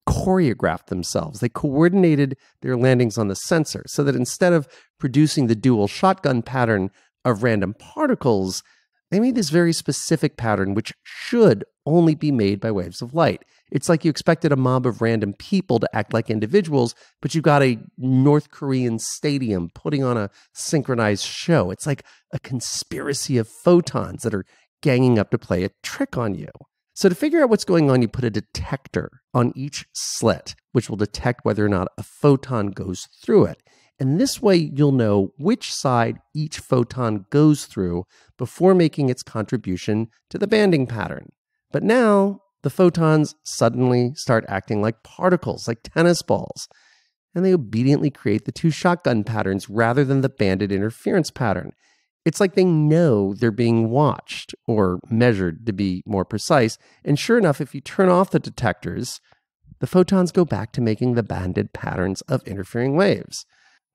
choreographed themselves. They coordinated their landings on the sensor so that instead of producing the dual shotgun pattern of random particles, they made this very specific pattern which should only be made by waves of light. It's like you expected a mob of random people to act like individuals, but you got a North Korean stadium putting on a synchronized show. It's like a conspiracy of photons that are ganging up to play a trick on you. So to figure out what's going on, you put a detector on each slit, which will detect whether or not a photon goes through it. And this way you'll know which side each photon goes through before making its contribution to the banding pattern. But now the photons suddenly start acting like particles, like tennis balls, and they obediently create the two shotgun patterns rather than the banded interference pattern. It's like they know they're being watched, or measured to be more precise, and sure enough, if you turn off the detectors, the photons go back to making the banded patterns of interfering waves.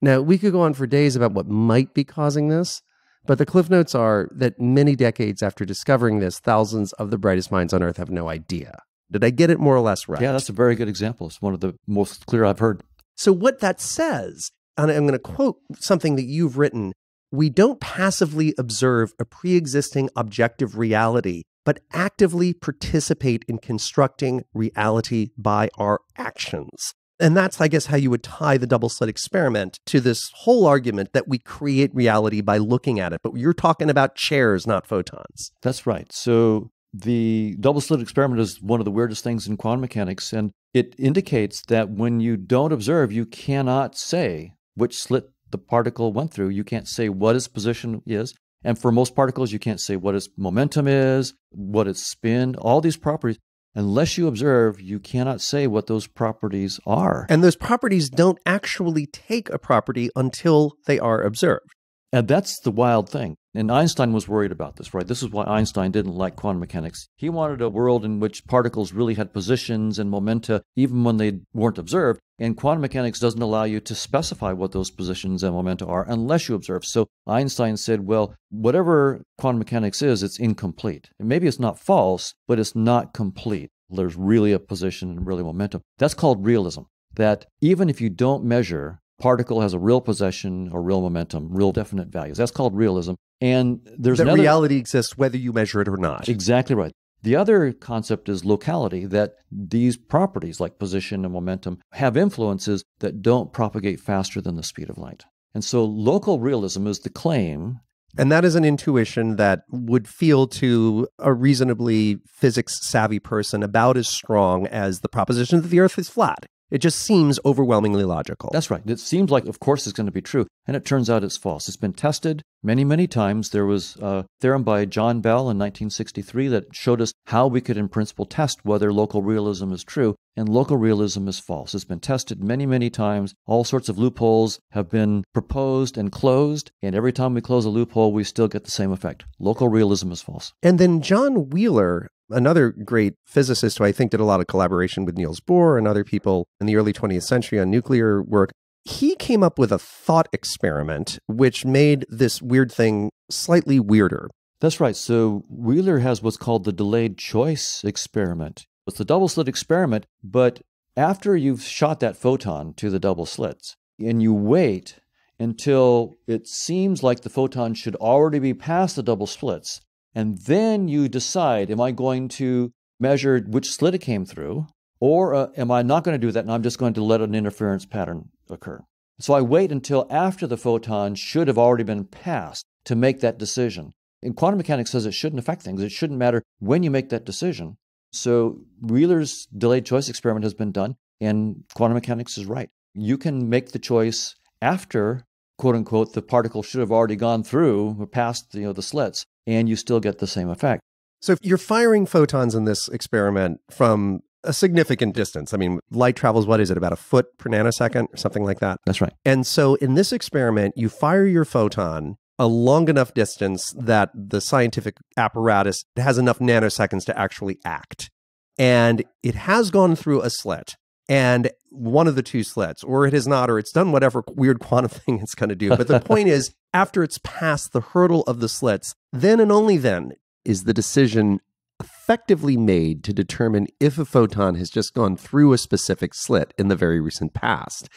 Now, we could go on for days about what might be causing this, but the cliff notes are that many decades after discovering this, thousands of the brightest minds on Earth have no idea. Did I get it more or less right? Yeah, that's a very good example. It's one of the most clear I've heard. So what that says, and I'm going to quote something that you've written, we don't passively observe a pre-existing objective reality, but actively participate in constructing reality by our actions. And that's, I guess, how you would tie the double slit experiment to this whole argument that we create reality by looking at it. But you're talking about chairs, not photons. That's right. So the double slit experiment is one of the weirdest things in quantum mechanics, and it indicates that when you don't observe, you cannot say which slit the particle went through. You can't say what its position is. And for most particles, you can't say what its momentum is, what its spin, all these properties. Unless you observe, you cannot say what those properties are. And those properties don't actually take a property until they are observed. And that's the wild thing. And Einstein was worried about this, right? This is why Einstein didn't like quantum mechanics. He wanted a world in which particles really had positions and momenta, even when they weren't observed. And quantum mechanics doesn't allow you to specify what those positions and momenta are unless you observe. So Einstein said, well, whatever quantum mechanics is, it's incomplete. And maybe it's not false, but it's not complete. There's really a position and really momentum. That's called realism. That even if you don't measure, particle has a real position or real momentum, real definite values. That's called realism. And there's that reality exists whether you measure it or not. Exactly right. The other concept is locality, that these properties like position and momentum have influences that don't propagate faster than the speed of light. And so local realism is the claim. And that is an intuition that would feel to a reasonably physics-savvy person about as strong as the proposition that the Earth is flat. It just seems overwhelmingly logical. That's right. It seems like, of course, it's going to be true. And it turns out it's false. It's been tested many, many times. There was a theorem by John Bell in 1963 that showed us how we could, in principle, test whether local realism is true. And local realism is false. It's been tested many, many times. All sorts of loopholes have been proposed and closed. And every time we close a loophole, we still get the same effect. Local realism is false. And then John Wheeler, another great physicist who I think did a lot of collaboration with Niels Bohr and other people in the early 20th century on nuclear work, he came up with a thought experiment which made this weird thing slightly weirder. That's right. So Wheeler has what's called the delayed choice experiment. It's the double slit experiment, but after you've shot that photon to the double slits and you wait until it seems like the photon should already be past the double slits, and then you decide, am I going to measure which slit it came through, or am I not going to do that and I'm just going to let an interference pattern occur? So I wait until after the photon should have already been passed to make that decision. And quantum mechanics says it shouldn't affect things. It shouldn't matter when you make that decision. So Wheeler's delayed choice experiment has been done, and quantum mechanics is right. You can make the choice after, quote unquote, the particle should have already gone through or past the slits, and you still get the same effect. So if you're firing photons in this experiment from a significant distance, I mean, light travels, what is it, about a foot per nanosecond or something like that? That's right. And so in this experiment, you fire your photon a long enough distance that the scientific apparatus has enough nanoseconds to actually act. And it has gone through a slit, and one of the two slits, or it has not, or it's done whatever weird quantum thing it's going to do. But the point is, after it's passed the hurdle of the slits, then and only then is the decision effectively made to determine if a photon has just gone through a specific slit in the very recent past.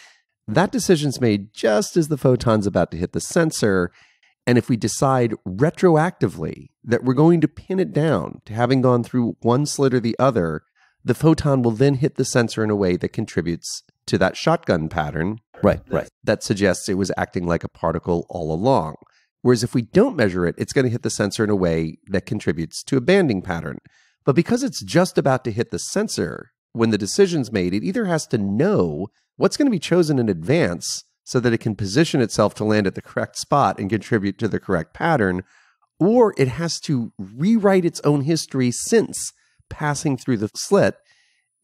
That decision's made just as the photon's about to hit the sensor. And if we decide retroactively that we're going to pin it down to having gone through one slit or the other, the photon will then hit the sensor in a way that contributes to that shotgun pattern. Right. That suggests it was acting like a particle all along. Whereas if we don't measure it, it's going to hit the sensor in a way that contributes to a banding pattern. But because it's just about to hit the sensor, when the decision's made, it either has to know what's going to be chosen in advance so that it can position itself to land at the correct spot and contribute to the correct pattern, or it has to rewrite its own history since passing through the slit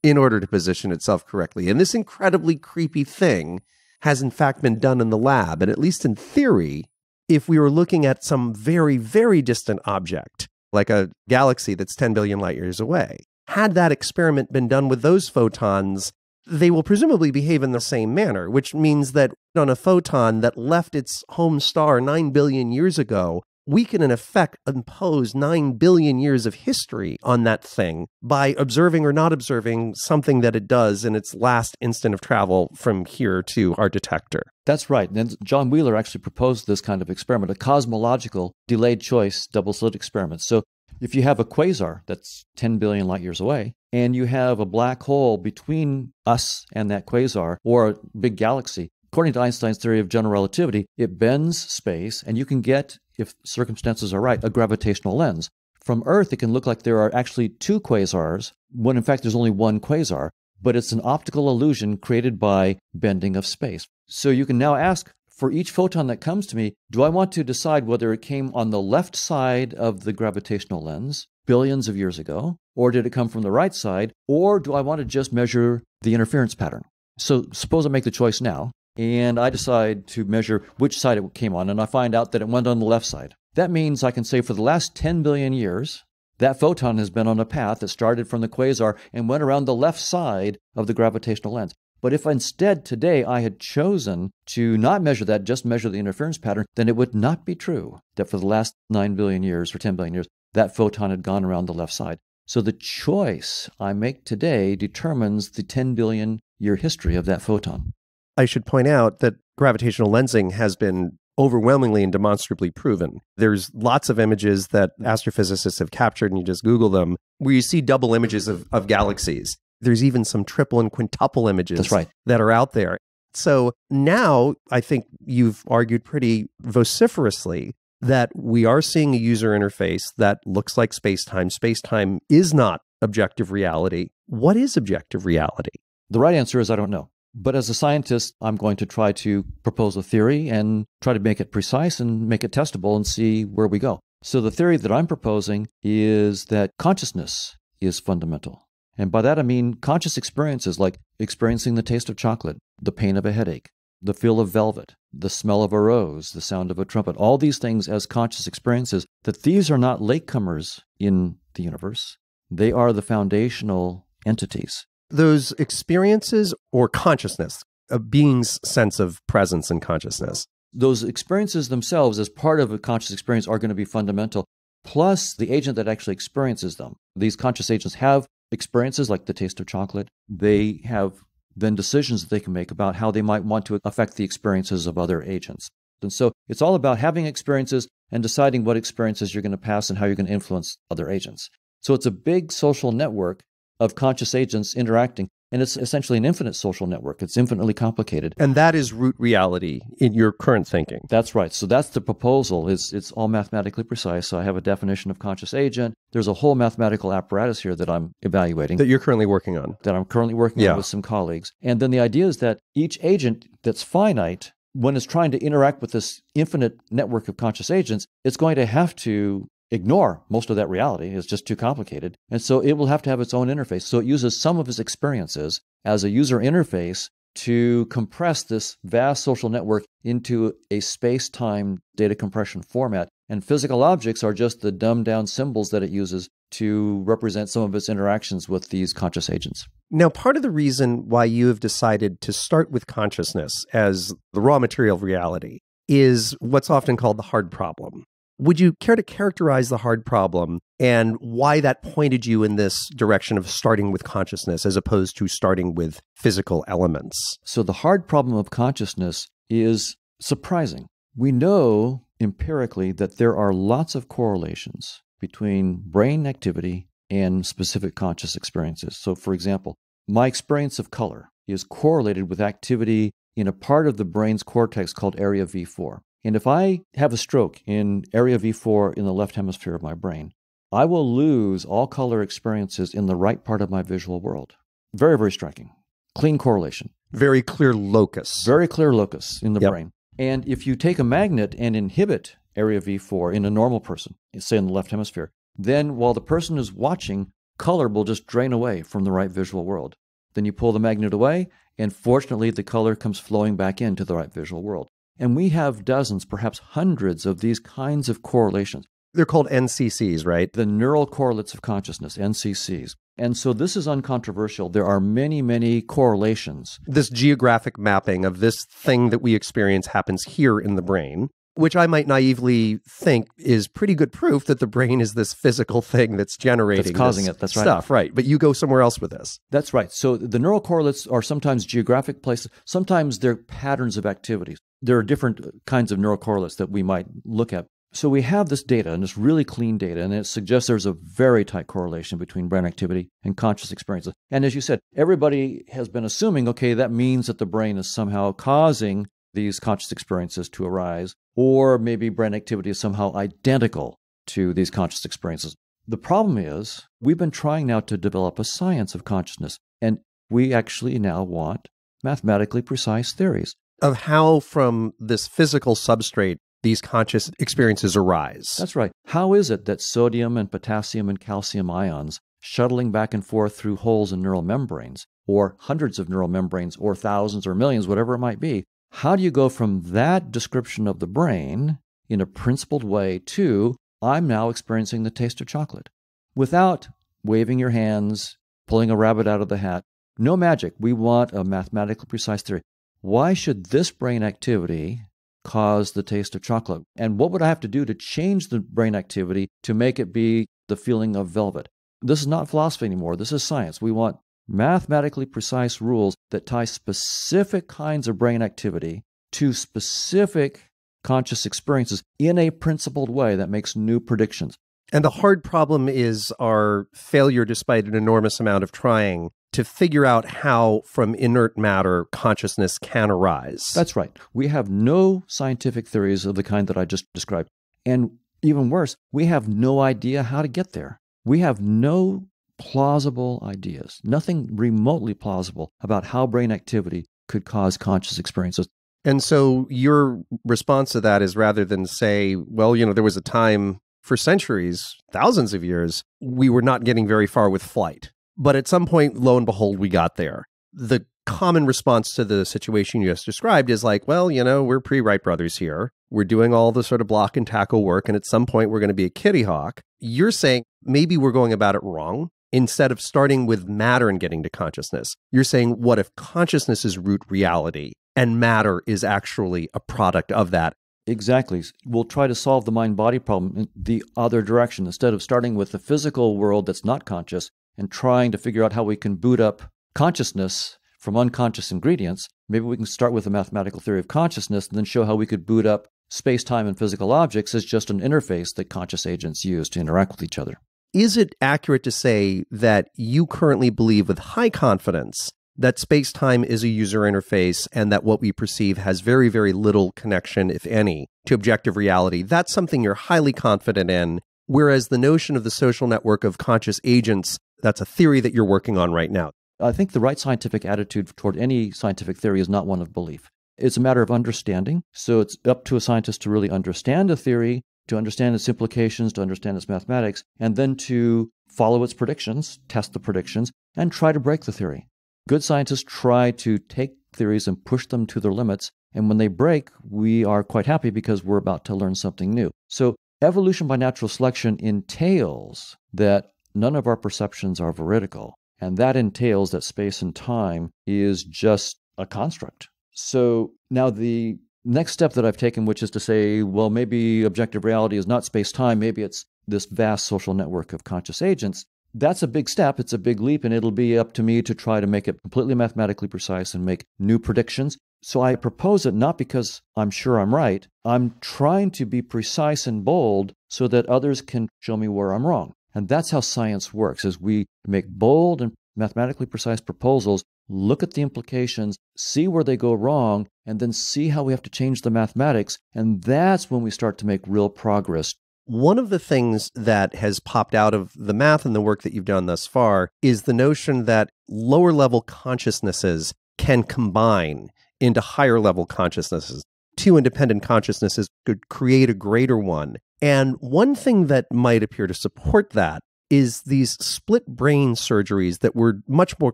in order to position itself correctly. And this incredibly creepy thing has in fact been done in the lab. And at least in theory, if we were looking at some very, very distant object, like a galaxy that's 10 billion light years away, had that experiment been done with those photons, they will presumably behave in the same manner, which means that on a photon that left its home star 9 billion years ago, we can in effect impose 9 billion years of history on that thing by observing or not observing something that it does in its last instant of travel from here to our detector. That's right. And John Wheeler actually proposed this kind of experiment, a cosmological delayed choice double-slit experiment. So if you have a quasar that's 10 billion light years away, and you have a black hole between us and that quasar, or a big galaxy, according to Einstein's theory of general relativity, it bends space, and you can get, if circumstances are right, a gravitational lens. From Earth, it can look like there are actually two quasars, when in fact there's only one quasar, but it's an optical illusion created by bending of space. So you can now ask, for each photon that comes to me, do I want to decide whether it came on the left side of the gravitational lens billions of years ago, or did it come from the right side, or do I want to just measure the interference pattern? So suppose I make the choice now, and I decide to measure which side it came on, and I find out that it went on the left side. That means I can say for the last 10 billion years, that photon has been on a path that started from the quasar and went around the left side of the gravitational lens. But if instead today I had chosen to not measure that, just measure the interference pattern, then it would not be true that for the last 9 billion years or 10 billion years, that photon had gone around the left side. So the choice I make today determines the 10 billion year history of that photon. I should point out that gravitational lensing has been overwhelmingly and demonstrably proven. There's lots of images that astrophysicists have captured, and you just Google them, where you see double images of galaxies. There's even some triple and quintuple images That's right. that are out there. So now I think you've argued pretty vociferously that we are seeing a user interface that looks like space-time. Space-time is not objective reality. What is objective reality? The right answer is I don't know. But as a scientist, I'm going to try to propose a theory and try to make it precise and make it testable and see where we go. So the theory that I'm proposing is that consciousness is fundamental. And by that I mean conscious experiences like experiencing the taste of chocolate, the pain of a headache, the feel of velvet, the smell of a rose, the sound of a trumpet, all these things as conscious experiences, that these are not latecomers in the universe. They are the foundational entities. Those experiences or consciousness, a being's sense of presence and consciousness. Those experiences themselves as part of a conscious experience are going to be fundamental, plus the agent that actually experiences them. These conscious agents have experiences like the taste of chocolate. They have then decisions that they can make about how they might want to affect the experiences of other agents. And so it's all about having experiences and deciding what experiences you're going to pass and how you're going to influence other agents. So it's a big social network of conscious agents interacting, and it's essentially an infinite social network. It's infinitely complicated. And that is root reality in your current thinking. That's right. So that's the proposal. It's all mathematically precise. So I have a definition of conscious agent. There's a whole mathematical apparatus here that I'm evaluating. That you're currently working on. That I'm currently working on with some colleagues. And then the idea is that each agent that's finite, when it's trying to interact with this infinite network of conscious agents, it's going to have to ignore most of that reality. It's just too complicated. And so it will have to have its own interface. So it uses some of its experiences as a user interface to compress this vast social network into a space-time data compression format. And physical objects are just the dumbed-down symbols that it uses to represent some of its interactions with these conscious agents. Now, part of the reason why you have decided to start with consciousness as the raw material of reality is what's often called the hard problem. Would you care to characterize the hard problem and why that pointed you in this direction of starting with consciousness as opposed to starting with physical elements? So the hard problem of consciousness is surprising. We know empirically that there are lots of correlations between brain activity and specific conscious experiences. So for example, my experience of color is correlated with activity in a part of the brain's cortex called area V4. And if I have a stroke in area V4 in the left hemisphere of my brain, I will lose all color experiences in the right part of my visual world. Very, very striking. Clean correlation. Very clear locus. Very clear locus in the brain. And if you take a magnet and inhibit area V4 in a normal person, say in the left hemisphere, then while the person is watching, color will just drain away from the right visual world. Then you pull the magnet away, and fortunately the color comes flowing back into the right visual world. And we have dozens, perhaps hundreds of these kinds of correlations. They're called NCCs, right? The neural correlates of consciousness, NCCs. And so this is uncontroversial. There are many, many correlations. This geographic mapping of this thing that we experience happens here in the brain. Which I might naively think is pretty good proof that the brain is this physical thing that's generating that's causing it. That's right. Stuff, right? But you go somewhere else with this. That's right. So the neural correlates are sometimes geographic places. Sometimes they're patterns of activities. There are different kinds of neural correlates that we might look at. So we have this data, and it's really clean data, and it suggests there's a very tight correlation between brain activity and conscious experiences. And as you said, everybody has been assuming, okay, that means that the brain is somehow causing these conscious experiences to arise, or maybe brain activity is somehow identical to these conscious experiences. The problem is we've been trying now to develop a science of consciousness, and we actually now want mathematically precise theories of how from this physical substrate these conscious experiences arise. That's right. How is it that sodium and potassium and calcium ions shuttling back and forth through holes in neural membranes, or hundreds of neural membranes, or thousands or millions, whatever it might be, how do you go from that description of the brain in a principled way to, I'm now experiencing the taste of chocolate, without waving your hands, pulling a rabbit out of the hat? No magic. We want a mathematically precise theory. Why should this brain activity cause the taste of chocolate? And what would I have to do to change the brain activity to make it be the feeling of velvet? This is not philosophy anymore. This is science. We want mathematically precise rules that tie specific kinds of brain activity to specific conscious experiences in a principled way that makes new predictions. And the hard problem is our failure, despite an enormous amount of trying, to figure out how from inert matter consciousness can arise. That's right. We have no scientific theories of the kind that I just described. And even worse, we have no idea how to get there. We have no plausible ideas, nothing remotely plausible about how brain activity could cause conscious experiences. And so your response to that is, rather than say, well, there was a time for centuries, thousands of years, we were not getting very far with flight. But at some point, lo and behold, we got there. The common response to the situation you just described is like, well, we're pre-Wright brothers here. We're doing all the sort of block and tackle work, and at some point we're going to be a kitty hawk. You're saying maybe we're going about it wrong. Instead of starting with matter and getting to consciousness, you're saying, what if consciousness is root reality and matter is actually a product of that? Exactly. We'll try to solve the mind-body problem in the other direction. Instead of starting with the physical world that's not conscious and trying to figure out how we can boot up consciousness from unconscious ingredients, maybe we can start with a mathematical theory of consciousness and then show how we could boot up space-time and physical objects as just an interface that conscious agents use to interact with each other. Is it accurate to say that you currently believe with high confidence that space-time is a user interface and that what we perceive has very, very little connection, if any, to objective reality? That's something you're highly confident in, whereas the notion of the social network of conscious agents, that's a theory that you're working on right now. I think the right scientific attitude toward any scientific theory is not one of belief. It's a matter of understanding. So it's up to a scientist to really understand a theory, to understand its implications, to understand its mathematics, and then to follow its predictions, test the predictions, and try to break the theory. Good scientists try to take theories and push them to their limits, and when they break, we are quite happy because we're about to learn something new. So evolution by natural selection entails that none of our perceptions are veridical, and that entails that space and time is just a construct. So now the next step that I've taken, which is to say, well, maybe objective reality is not space-time, maybe it's this vast social network of conscious agents. That's a big step, it's a big leap, and it'll be up to me to try to make it completely mathematically precise and make new predictions. So I propose it not because I'm sure I'm right, I'm trying to be precise and bold so that others can show me where I'm wrong. And that's how science works, is we make bold and mathematically precise proposals, look at the implications, see where they go wrong, and then see how we have to change the mathematics. And that's when we start to make real progress. One of the things that has popped out of the math and the work that you've done thus far is the notion that lower level consciousnesses can combine into higher level consciousnesses. Two independent consciousnesses could create a greater one. And one thing that might appear to support that is these split brain surgeries that were much more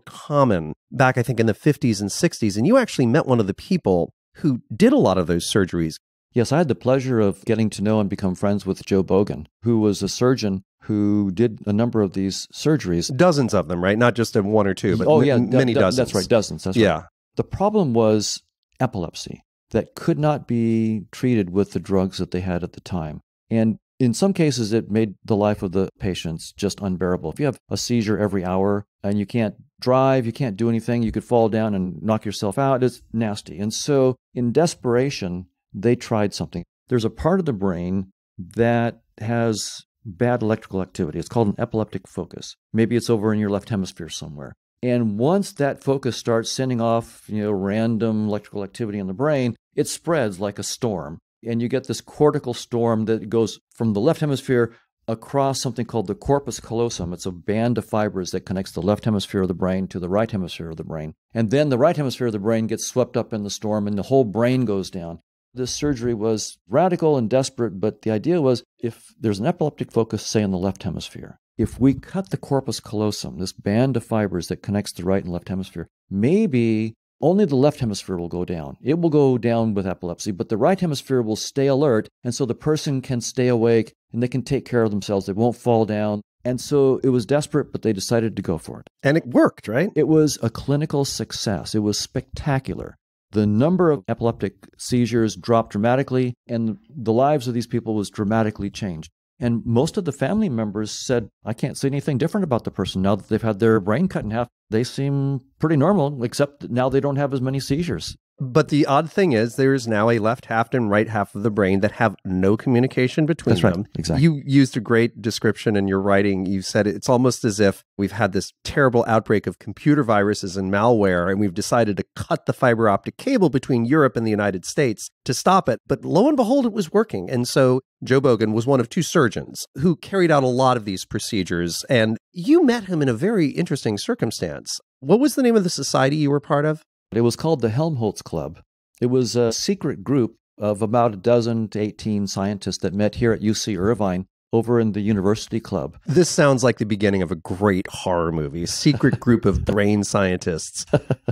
common back, I think, in the 50s and 60s. And you actually met one of the people who did a lot of those surgeries. Yes, I had the pleasure of getting to know and become friends with Joe Bogan, who was a surgeon who did a number of these surgeries. Dozens of them, right? Not just one or two, but many dozens. That's right, dozens. That's right. The problem was epilepsy. that could not be treated with the drugs that they had at the time. And in some cases, it made the life of the patients just unbearable. If you have a seizure every hour and you can't drive, you can't do anything, you could fall down and knock yourself out, it's nasty. And so in desperation, they tried something. There's a part of the brain that has bad electrical activity. It's called an epileptic focus. Maybe it's over in your left hemisphere somewhere. And once that focus starts sending off, random electrical activity in the brain, it spreads like a storm. And you get this cortical storm that goes from the left hemisphere across something called the corpus callosum. It's a band of fibers that connects the left hemisphere of the brain to the right hemisphere of the brain. And then the right hemisphere of the brain gets swept up in the storm and the whole brain goes down. This surgery was radical and desperate, but the idea was if there's an epileptic focus, say in the left hemisphere, if we cut the corpus callosum, this band of fibers that connects the right and left hemisphere, maybe only the left hemisphere will go down. It will go down with epilepsy, but the right hemisphere will stay alert, and so the person can stay awake and they can take care of themselves. They won't fall down. And so it was desperate, but they decided to go for it. And it worked, right? It was a clinical success. It was spectacular. The number of epileptic seizures dropped dramatically, and the lives of these people was dramatically changed. And most of the family members said, I can't say anything different about the person now that they've had their brain cut in half. They seem pretty normal, except that now they don't have as many seizures. But the odd thing is there is now a left half and right half of the brain that have no communication between them. Right. Exactly. You used a great description in your writing. You said it's almost as if we've had this terrible outbreak of computer viruses and malware, and we've decided to cut the fiber optic cable between Europe and the United States to stop it. But lo and behold, it was working. And so Joe Bogan was one of two surgeons who carried out a lot of these procedures. And you met him in a very interesting circumstance. What was the name of the society you were part of? It was called the Helmholtz Club. It was a secret group of about 12 to 18 scientists that met here at UC Irvine over in the University Club. This sounds like the beginning of a great horror movie, a secret group of brain scientists,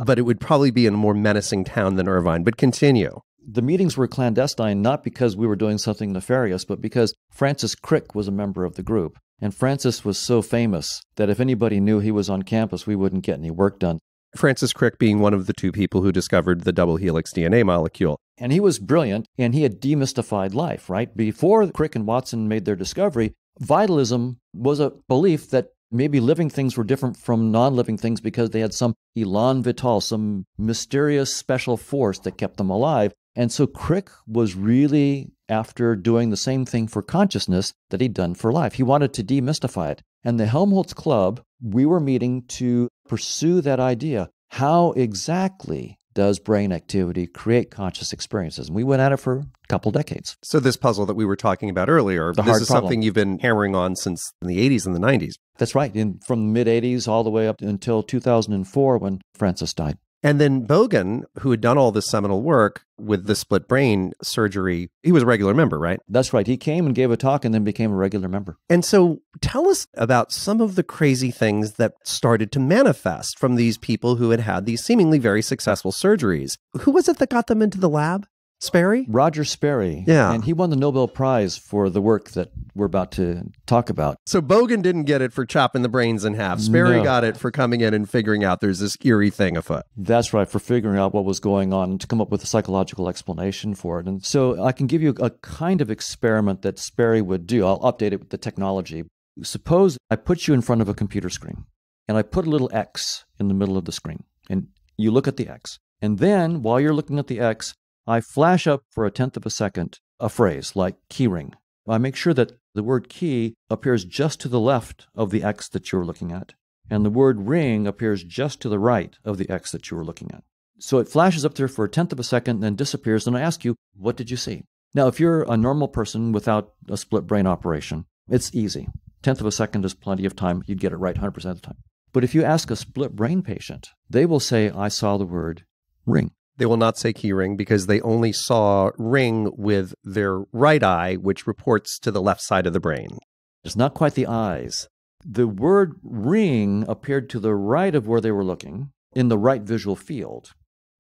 but it would probably be in a more menacing town than Irvine. But continue. The meetings were clandestine, not because we were doing something nefarious, but because Francis Crick was a member of the group. And Francis was so famous that if anybody knew he was on campus, we wouldn't get any work done. Francis Crick being one of the two people who discovered the double helix DNA molecule. And he was brilliant, and he had demystified life, right? Before Crick and Watson made their discovery, vitalism was a belief that maybe living things were different from non-living things because they had some élan vital, some mysterious special force that kept them alive. And so Crick was really after doing the same thing for consciousness that he'd done for life. He wanted to demystify it. And the Helmholtz Club, we were meeting to pursue that idea. How exactly does brain activity create conscious experiences? And we went at it for a couple decades. So this puzzle that we were talking about earlier, this is something you've been hammering on since the 80s and the 90s. That's right. From the mid-80s all the way up until 2004 when Francis died. And then Bogan, who had done all this seminal work with the split brain surgery, he was a regular member, right? That's right. He came and gave a talk and then became a regular member. And so tell us about some of the crazy things that started to manifest from these people who had had these seemingly very successful surgeries. Who was it that got them into the lab? Sperry? Roger Sperry. Yeah. And he won the Nobel Prize for the work that we're about to talk about. So Bogan didn't get it for chopping the brains in half. Sperry got it for coming in and figuring out there's this eerie thing afoot. That's right, for figuring out what was going on, to come up with a psychological explanation for it. And so I can give you a kind of experiment that Sperry would do. I'll update it with the technology. Suppose I put you in front of a computer screen, and I put a little X in the middle of the screen, and you look at the X. And then, while you're looking at the X, I flash up for 1/10 of a second a phrase like keyring. I make sure that the word key appears just to the left of the X that you're looking at, and the word ring appears just to the right of the X that you were looking at. So it flashes up there for 1/10 of a second, then disappears, and I ask you, what did you see? Now, if you're a normal person without a split brain operation, it's easy. 1/10 of a second is plenty of time. You'd get it right 100% of the time. But if you ask a split brain patient, they will say, I saw the word ring. They will not say key ring because they only saw ring with their right eye, which reports to the left side of the brain. It's not quite the eyes. The word ring appeared to the right of where they were looking in the right visual field.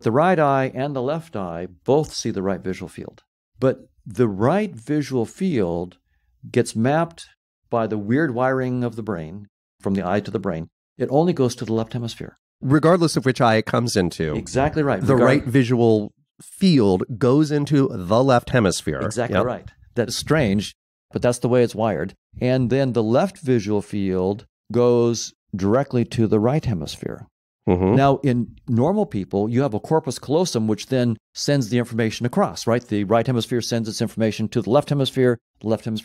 The right eye and the left eye both see the right visual field. But the right visual field gets mapped by the weird wiring of the brain, from the eye to the brain. It only goes to the left hemisphere. Regardless of which eye it comes into. Exactly right. The right visual field goes into the left hemisphere. Exactly right. That's strange, but that's the way it's wired. And then the left visual field goes directly to the right hemisphere. Mm-hmm. Now, in normal people, you have a corpus callosum, which then sends the information across, right? The right hemisphere sends its information to the left hemisphere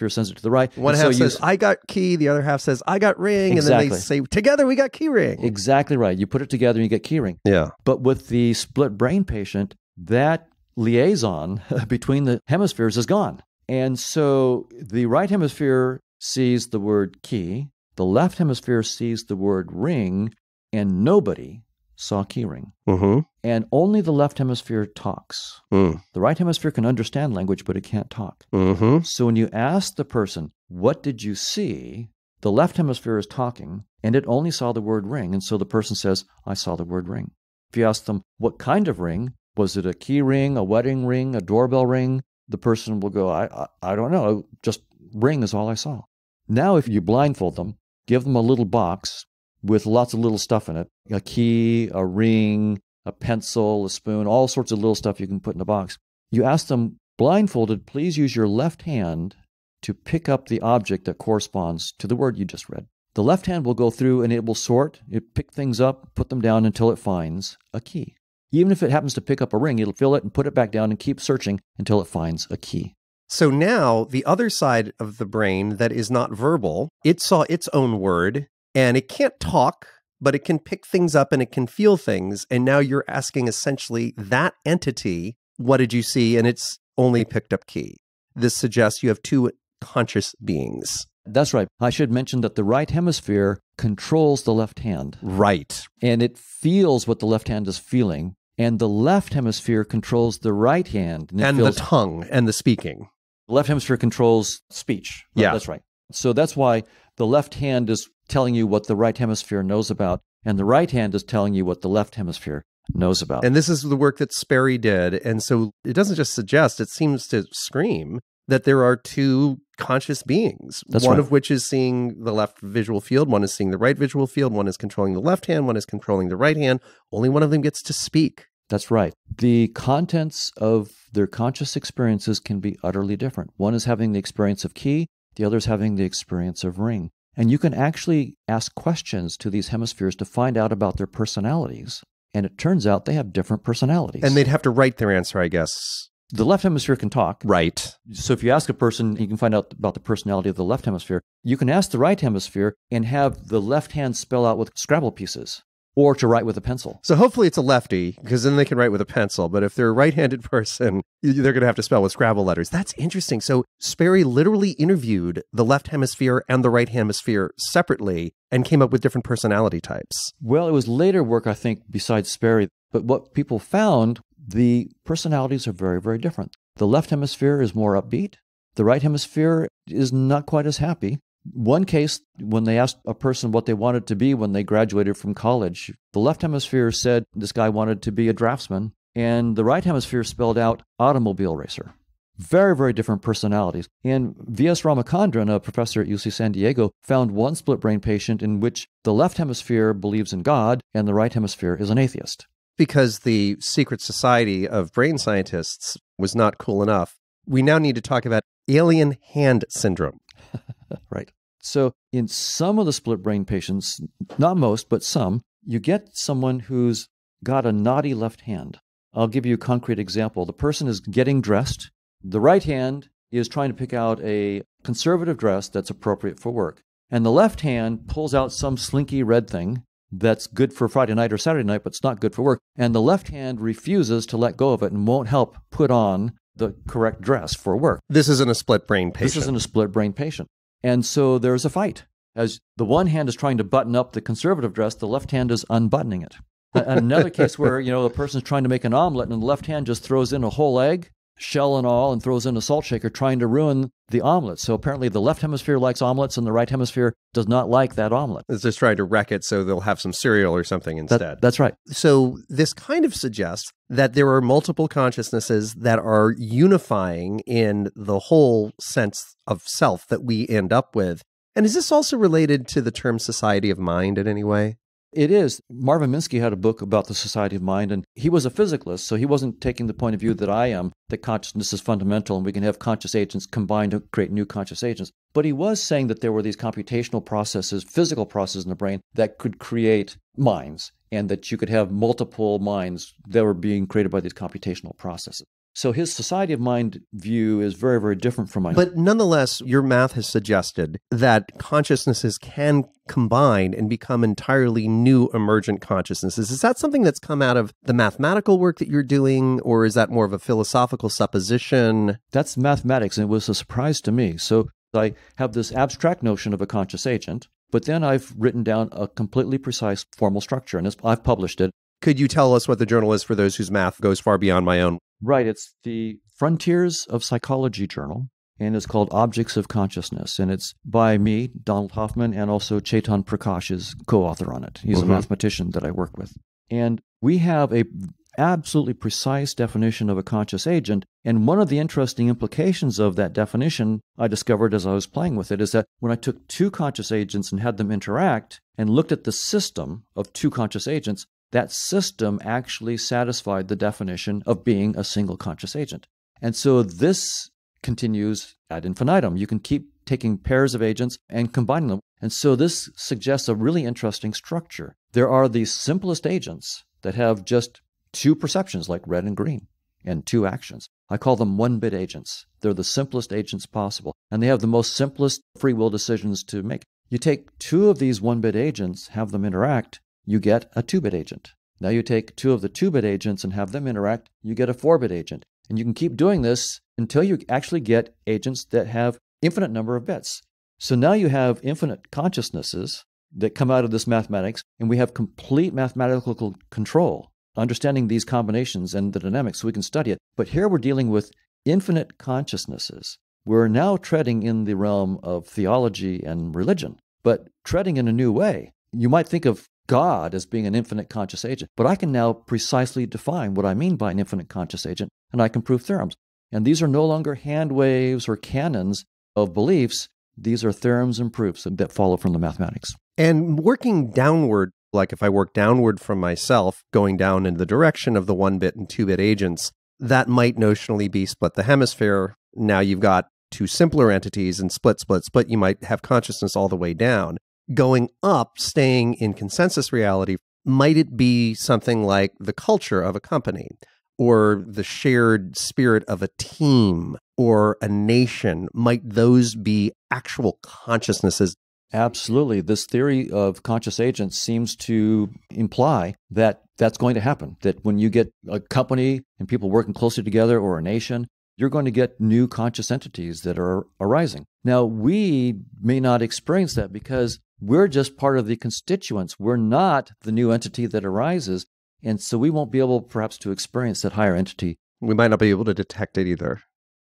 sends it to the right. One half says, I got key. The other half says, I got ring. Exactly. And then they say, together we got key ring. Exactly right. You put it together and you get key ring. Yeah. But with the split brain patient, that liaison between the hemispheres is gone. And so the right hemisphere sees the word key, the left hemisphere sees the word ring, and nobody saw key ring. Mm-hmm. And only the left hemisphere talks. Mm. The right hemisphere can understand language, but it can't talk. Mm-hmm. So when you ask the person, what did you see? The left hemisphere is talking, and it only saw the word ring. And so the person says, I saw the word ring. If you ask them, what kind of ring? Was it a key ring, a wedding ring, a doorbell ring? The person will go, I don't know. Just ring is all I saw. Now, if you blindfold them, give them a little box with lots of little stuff in it, a key, a ring, a pencil, a spoon, all sorts of little stuff you can put in a box. You ask them, blindfolded, please use your left hand to pick up the object that corresponds to the word you just read. The left hand will go through and it will sort, it pick things up, put them down until it finds a key. Even if it happens to pick up a ring, it'll fill it and put it back down and keep searching until it finds a key. So now the other side of the brain that is not verbal, it saw its own word and it can't talk, but it can pick things up and it can feel things. And now you're asking essentially that entity, what did you see? And it's only picked up key. This suggests you have two conscious beings. That's right. I should mention that the right hemisphere controls the left hand. Right. And it feels what the left hand is feeling. And the left hemisphere controls the right hand. And the tongue and the speaking. The left hemisphere controls speech. Right? Yeah. That's right. So that's why the left hand is telling you what the right hemisphere knows about, and the right hand is telling you what the left hemisphere knows about. And this is the work that Sperry did. And so it doesn't just suggest, it seems to scream that there are two conscious beings. That's one right. of which is seeing the left visual field, one is seeing the right visual field, one is controlling the left hand, one is controlling the right hand. Only one of them gets to speak. That's right. The contents of their conscious experiences can be utterly different. One is having the experience of key, the other is having the experience of ring. And you can actually ask questions to these hemispheres to find out about their personalities. And it turns out they have different personalities. And they'd have to write their answer, I guess. The left hemisphere can talk. Right. So if you ask a person, you can find out about the personality of the left hemisphere. You can ask the right hemisphere and have the left hand spell out with Scrabble pieces or to write with a pencil. So hopefully it's a lefty, because then they can write with a pencil. But if they're a right-handed person, they're going to have to spell with Scrabble letters. That's interesting. So Sperry literally interviewed the left hemisphere and the right hemisphere separately and came up with different personality types. Well, it was later work, I think, besides Sperry. But what people found, the personalities are very, very different. The left hemisphere is more upbeat. The right hemisphere is not quite as happy. One case, when they asked a person what they wanted to be when they graduated from college, the left hemisphere said this guy wanted to be a draftsman, and the right hemisphere spelled out automobile racer. Very, very different personalities. And V.S. Ramachandran, a professor at UC San Diego, found one split brain patient in which the left hemisphere believes in God and the right hemisphere is an atheist. Because the secret society of brain scientists was not cool enough, we now need to talk about alien hand syndrome. Right. So in some of the split brain patients, not most, but some, you get someone who's got a naughty left hand. I'll give you a concrete example. The person is getting dressed. The right hand is trying to pick out a conservative dress that's appropriate for work. And the left hand pulls out some slinky red thing that's good for Friday night or Saturday night, but it's not good for work. And the left hand refuses to let go of it and won't help put on the correct dress for work. This isn't a split brain patient. This isn't a split brain patient. And so there's a fight. As the one hand is trying to button up the conservative dress, the left hand is unbuttoning it. Another case where, the person's trying to make an omelet and the left hand just throws in a whole egg, shell and all, and throws in a salt shaker trying to ruin the omelet. So apparently the left hemisphere likes omelets and the right hemisphere does not like that omelet. It's just trying to wreck it so they'll have some cereal or something instead. That's right. So this kind of suggests that there are multiple consciousnesses that are unifying in the whole sense of self that we end up with. And is this also related to the term society of mind in any way? It is. Marvin Minsky had a book about the Society of Mind, and he was a physicalist, so he wasn't taking the point of view that I am, that consciousness is fundamental and we can have conscious agents combined to create new conscious agents. But he was saying that there were these computational processes, physical processes in the brain that could create minds, and that you could have multiple minds that were being created by these computational processes. So his Society of Mind view is very, very different from mine. But nonetheless, your math has suggested that consciousnesses can combine and become entirely new emergent consciousnesses. Is that something that's come out of the mathematical work that you're doing, or is that more of a philosophical supposition? That's mathematics, and it was a surprise to me. So I have this abstract notion of a conscious agent, but then I've written down a completely precise formal structure, and I've published it. Could you tell us what the journal is for those whose math goes far beyond my own? Right. It's the Frontiers of Psychology journal, and it's called Objects of Consciousness. And it's by me, Don Hoffman, and also Chetan Prakash is co-author on it. He's a mathematician that I work with. And we have a absolutely precise definition of a conscious agent. And one of the interesting implications of that definition I discovered as I was playing with it is that when I took two conscious agents and had them interact and looked at the system of two conscious agents, that system actually satisfied the definition of being a single conscious agent. And so this continues ad infinitum. You can keep taking pairs of agents and combining them. And so this suggests a really interesting structure. There are the simplest agents that have just two perceptions, like red and green, and two actions. I call them one-bit agents. They're the simplest agents possible, and they have the most simplest free will decisions to make. You take two of these one-bit agents, have them interact, you get a 2-bit agent. Now you take two of the 2-bit agents and have them interact, you get a 4-bit agent. And you can keep doing this until you actually get agents that have infinite number of bits. So now you have infinite consciousnesses that come out of this mathematics, and we have complete mathematical control, understanding these combinations and the dynamics so we can study it. But here we're dealing with infinite consciousnesses. We're now treading in the realm of theology and religion, but treading in a new way. You might think of God as being an infinite conscious agent, but I can now precisely define what I mean by an infinite conscious agent, and I can prove theorems. And these are no longer hand waves or canons of beliefs. These are theorems and proofs that follow from the mathematics. And working downward, like if I work downward from myself, going down in the direction of the 1-bit and 2-bit agents, that might notionally be split the hemisphere. Now you've got two simpler entities, and split, you might have consciousness all the way down. Going up, staying in consensus reality, might it be something like the culture of a company, or the shared spirit of a team, or a nation? Might those be actual consciousnesses? Absolutely. This theory of conscious agents seems to imply that that's going to happen, that when you get a company and people working closely together, or a nation, you're going to get new conscious entities that are arising. Now, we may not experience that because we're just part of the constituents. We're not the new entity that arises. And so we won't be able perhaps to experience that higher entity. We might not be able to detect it either.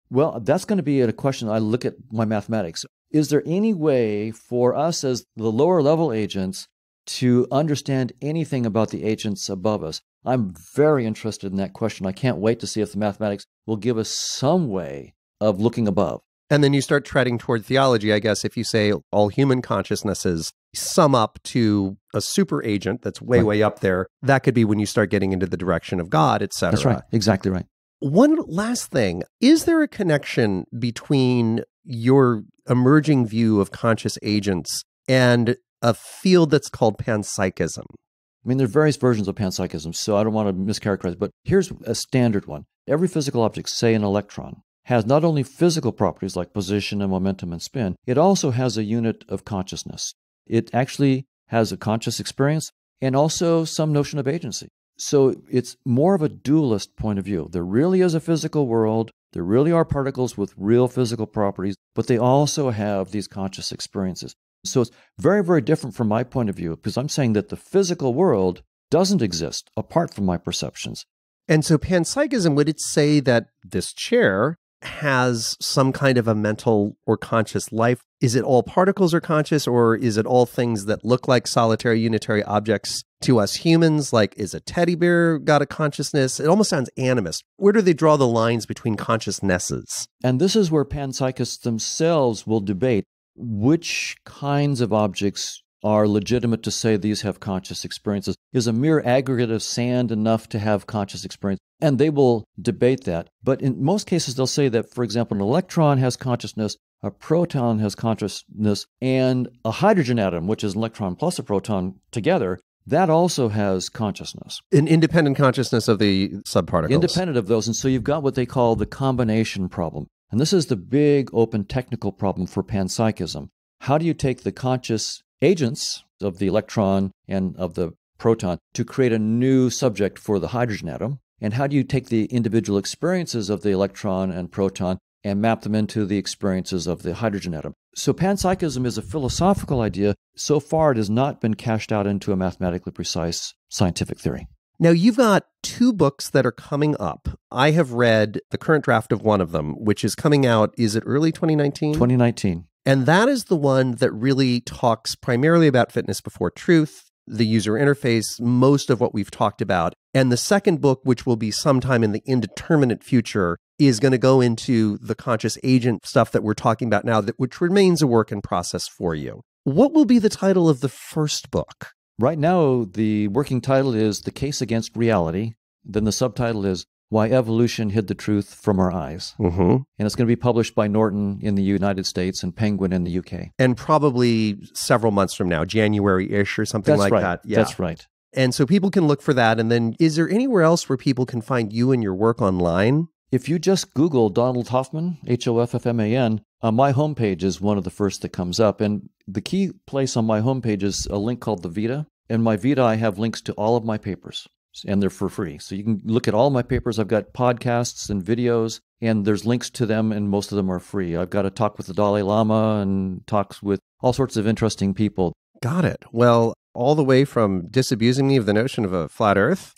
Well, that's going to be a question. I look at my mathematics. Is there any way for us as the lower level agents to understand anything about the agents above us? I'm very interested in that question. I can't wait to see if the mathematics will give us some way of looking above. And then you start treading toward theology, I guess, if you say all human consciousnesses sum up to a super agent that's way up there. That could be when you start getting into the direction of God, et cetera. That's right. Exactly right. One last thing. Is there a connection between your emerging view of conscious agents and a field that's called panpsychism? I mean, there are various versions of panpsychism, so I don't want to mischaracterize, but here's a standard one. Every physical object, say an electron, has not only physical properties like position and momentum and spin, it also has a unit of consciousness. It actually has a conscious experience and also some notion of agency. So it's more of a dualist point of view. There really is a physical world. There really are particles with real physical properties, but they also have these conscious experiences. So it's very, very different from my point of view, because I'm saying that the physical world doesn't exist apart from my perceptions. And so panpsychism, would it say that this chair has some kind of a mental or conscious life? Is it all particles are conscious, or is it all things that look like solitary unitary objects to us humans? Like, is a teddy bear got a consciousness? It almost sounds animist. Where do they draw the lines between consciousnesses? And this is where panpsychists themselves will debate which kinds of objects are legitimate to say these have conscious experiences? Is a mere aggregate of sand enough to have conscious experience? And they will debate that. But in most cases, they'll say that, for example, an electron has consciousness, a proton has consciousness, and a hydrogen atom, which is an electron plus a proton together, that also has consciousness. An independent consciousness of the subparticles. Independent of those. And so you've got what they call the combination problem. And this is the big open technical problem for panpsychism. How do you take the conscious agents of the electron and of the proton to create a new subject for the hydrogen atom? And how do you take the individual experiences of the electron and proton and map them into the experiences of the hydrogen atom? So panpsychism is a philosophical idea. So far, it has not been cashed out into a mathematically precise scientific theory. Now, you've got 2 books that are coming up. I have read the current draft of one of them, which is coming out, is it early 2019? 2019. And that is the one that really talks primarily about fitness before truth, the user interface, most of what we've talked about. And the second book, which will be sometime in the indeterminate future, is going to go into the conscious agent stuff that we're talking about now, which remains a work in process for you. What will be the title of the first book? Right now, the working title is The Case Against Reality. Then the subtitle is Why Evolution Hid the Truth from Our Eyes. Mm-hmm. And it's going to be published by Norton in the United States and Penguin in the UK. And probably several months from now, January-ish or something like that. Yeah. That's right. And so people can look for that. And then is there anywhere else where people can find you and your work online? If you just Google Donald Hoffman, Hoffman, my homepage is one of the first that comes up. And the key place on my homepage is a link called the Vita. In my Vita, I have links to all of my papers, and they're for free. So you can look at all my papers. I've got podcasts and videos, and there's links to them, and most of them are free. I've got a talk with the Dalai Lama and talks with all sorts of interesting people. Got it. Well, all the way from disabusing me of the notion of a flat earth,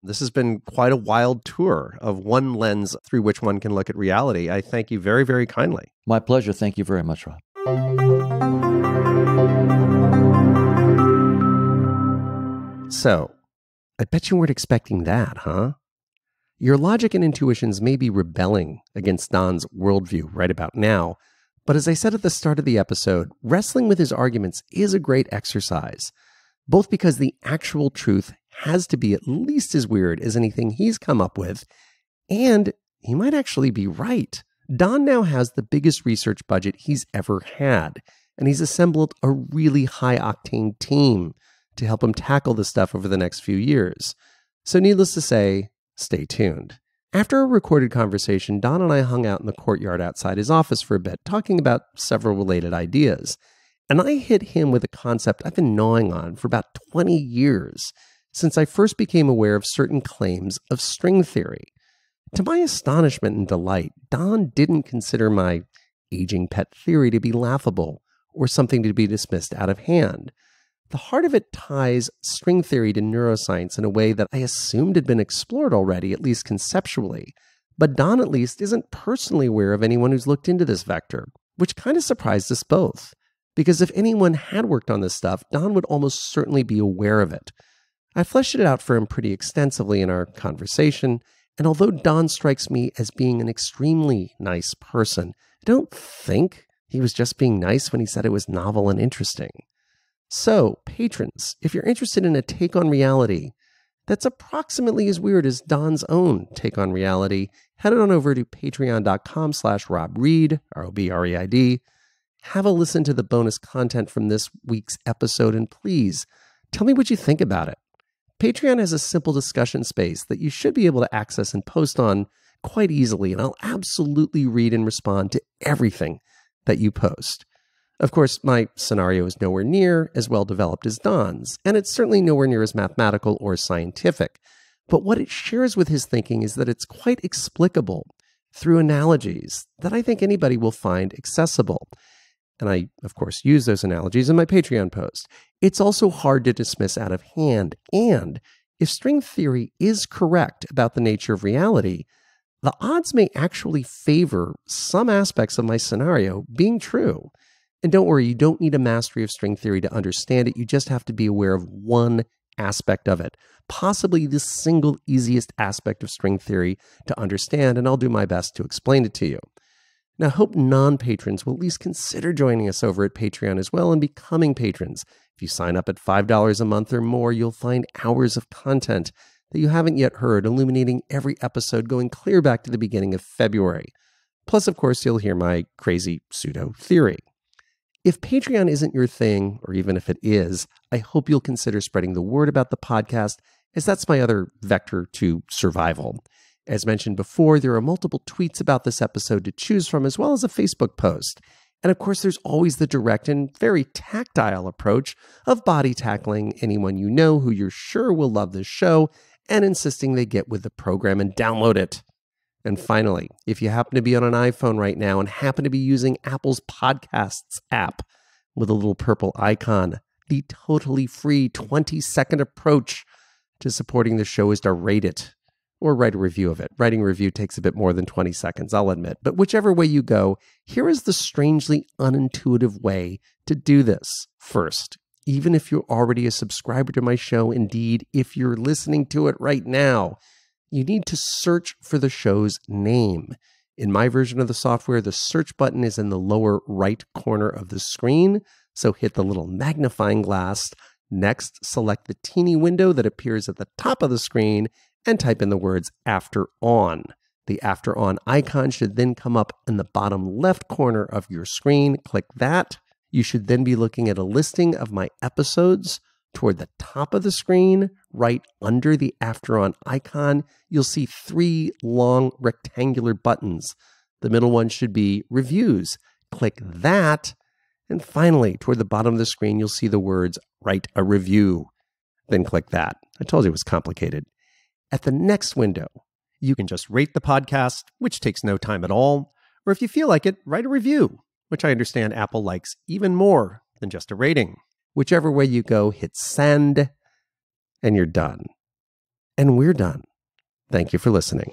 this has been quite a wild tour of one lens through which one can look at reality. I thank you very, very kindly. My pleasure. Thank you very much, Rob. So, I bet you weren't expecting that, huh? Your logic and intuitions may be rebelling against Don's worldview right about now, but as I said at the start of the episode, wrestling with his arguments is a great exercise, both because the actual truth has to be at least as weird as anything he's come up with, and he might actually be right. Don now has the biggest research budget he's ever had, and he's assembled a really high-octane team to help him tackle this stuff over the next few years. So needless to say, stay tuned. After a recorded conversation, Don and I hung out in the courtyard outside his office for a bit, talking about several related ideas. And I hit him with a concept I've been gnawing on for about 20 years, since I first became aware of certain claims of string theory. To my astonishment and delight, Don didn't consider my aging pet theory to be laughable or something to be dismissed out of hand. The heart of it ties string theory to neuroscience in a way that I assumed had been explored already, at least conceptually. But Don, at least, isn't personally aware of anyone who's looked into this vector, which kind of surprised us both. Because if anyone had worked on this stuff, Don would almost certainly be aware of it. I fleshed it out for him pretty extensively in our conversation, and although Don strikes me as being an extremely nice person, I don't think he was just being nice when he said it was novel and interesting. So, patrons, if you're interested in a take on reality that's approximately as weird as Don's own take on reality, head on over to patreon.com/RobReed, ROBREID. Have a listen to the bonus content from this week's episode, and please tell me what you think about it. Patreon has a simple discussion space that you should be able to access and post on quite easily, and I'll absolutely read and respond to everything that you post. Of course, my scenario is nowhere near as well developed as Don's, and it's certainly nowhere near as mathematical or scientific. But what it shares with his thinking is that it's quite explicable through analogies that I think anybody will find accessible. And I, of course, use those analogies in my Patreon post. It's also hard to dismiss out of hand, and if string theory is correct about the nature of reality, the odds may actually favor some aspects of my scenario being true. And don't worry, you don't need a mastery of string theory to understand it. You just have to be aware of one aspect of it, possibly the single easiest aspect of string theory to understand, and I'll do my best to explain it to you. Now, I hope non-patrons will at least consider joining us over at Patreon as well and becoming patrons. If you sign up at $5 a month or more, you'll find hours of content that you haven't yet heard, illuminating every episode going clear back to the beginning of February. Plus, of course, you'll hear my crazy pseudo theory. If Patreon isn't your thing, or even if it is, I hope you'll consider spreading the word about the podcast, as that's my other vector to survival. As mentioned before, there are multiple tweets about this episode to choose from, as well as a Facebook post. And of course, there's always the direct and very tactile approach of body tackling anyone you know who you're sure will love this show and insisting they get with the program and download it. And finally, if you happen to be on an iPhone right now and happen to be using Apple's Podcasts app with a little purple icon, the totally free 20-second approach to supporting the show is to rate it or write a review of it. Writing a review takes a bit more than 20 seconds, I'll admit. But whichever way you go, here is the strangely unintuitive way to do this. First, even if you're already a subscriber to my show, indeed, if you're listening to it right now, you need to search for the show's name. In my version of the software, the search button is in the lower right corner of the screen, so hit the little magnifying glass. Next, select the teeny window that appears at the top of the screen and type in the words "after on." The "after on" icon should then come up in the bottom left corner of your screen. Click that. You should then be looking at a listing of my episodes. Toward the top of the screen, right under the "after on" icon, you'll see 3 long rectangular buttons. The middle one should be reviews. Click that. And finally, toward the bottom of the screen, you'll see the words "write a review." Then click that. I told you it was complicated. At the next window, you can just rate the podcast, which takes no time at all. Or if you feel like it, write a review, which I understand Apple likes even more than just a rating. Whichever way you go, hit send, and you're done. And we're done. Thank you for listening.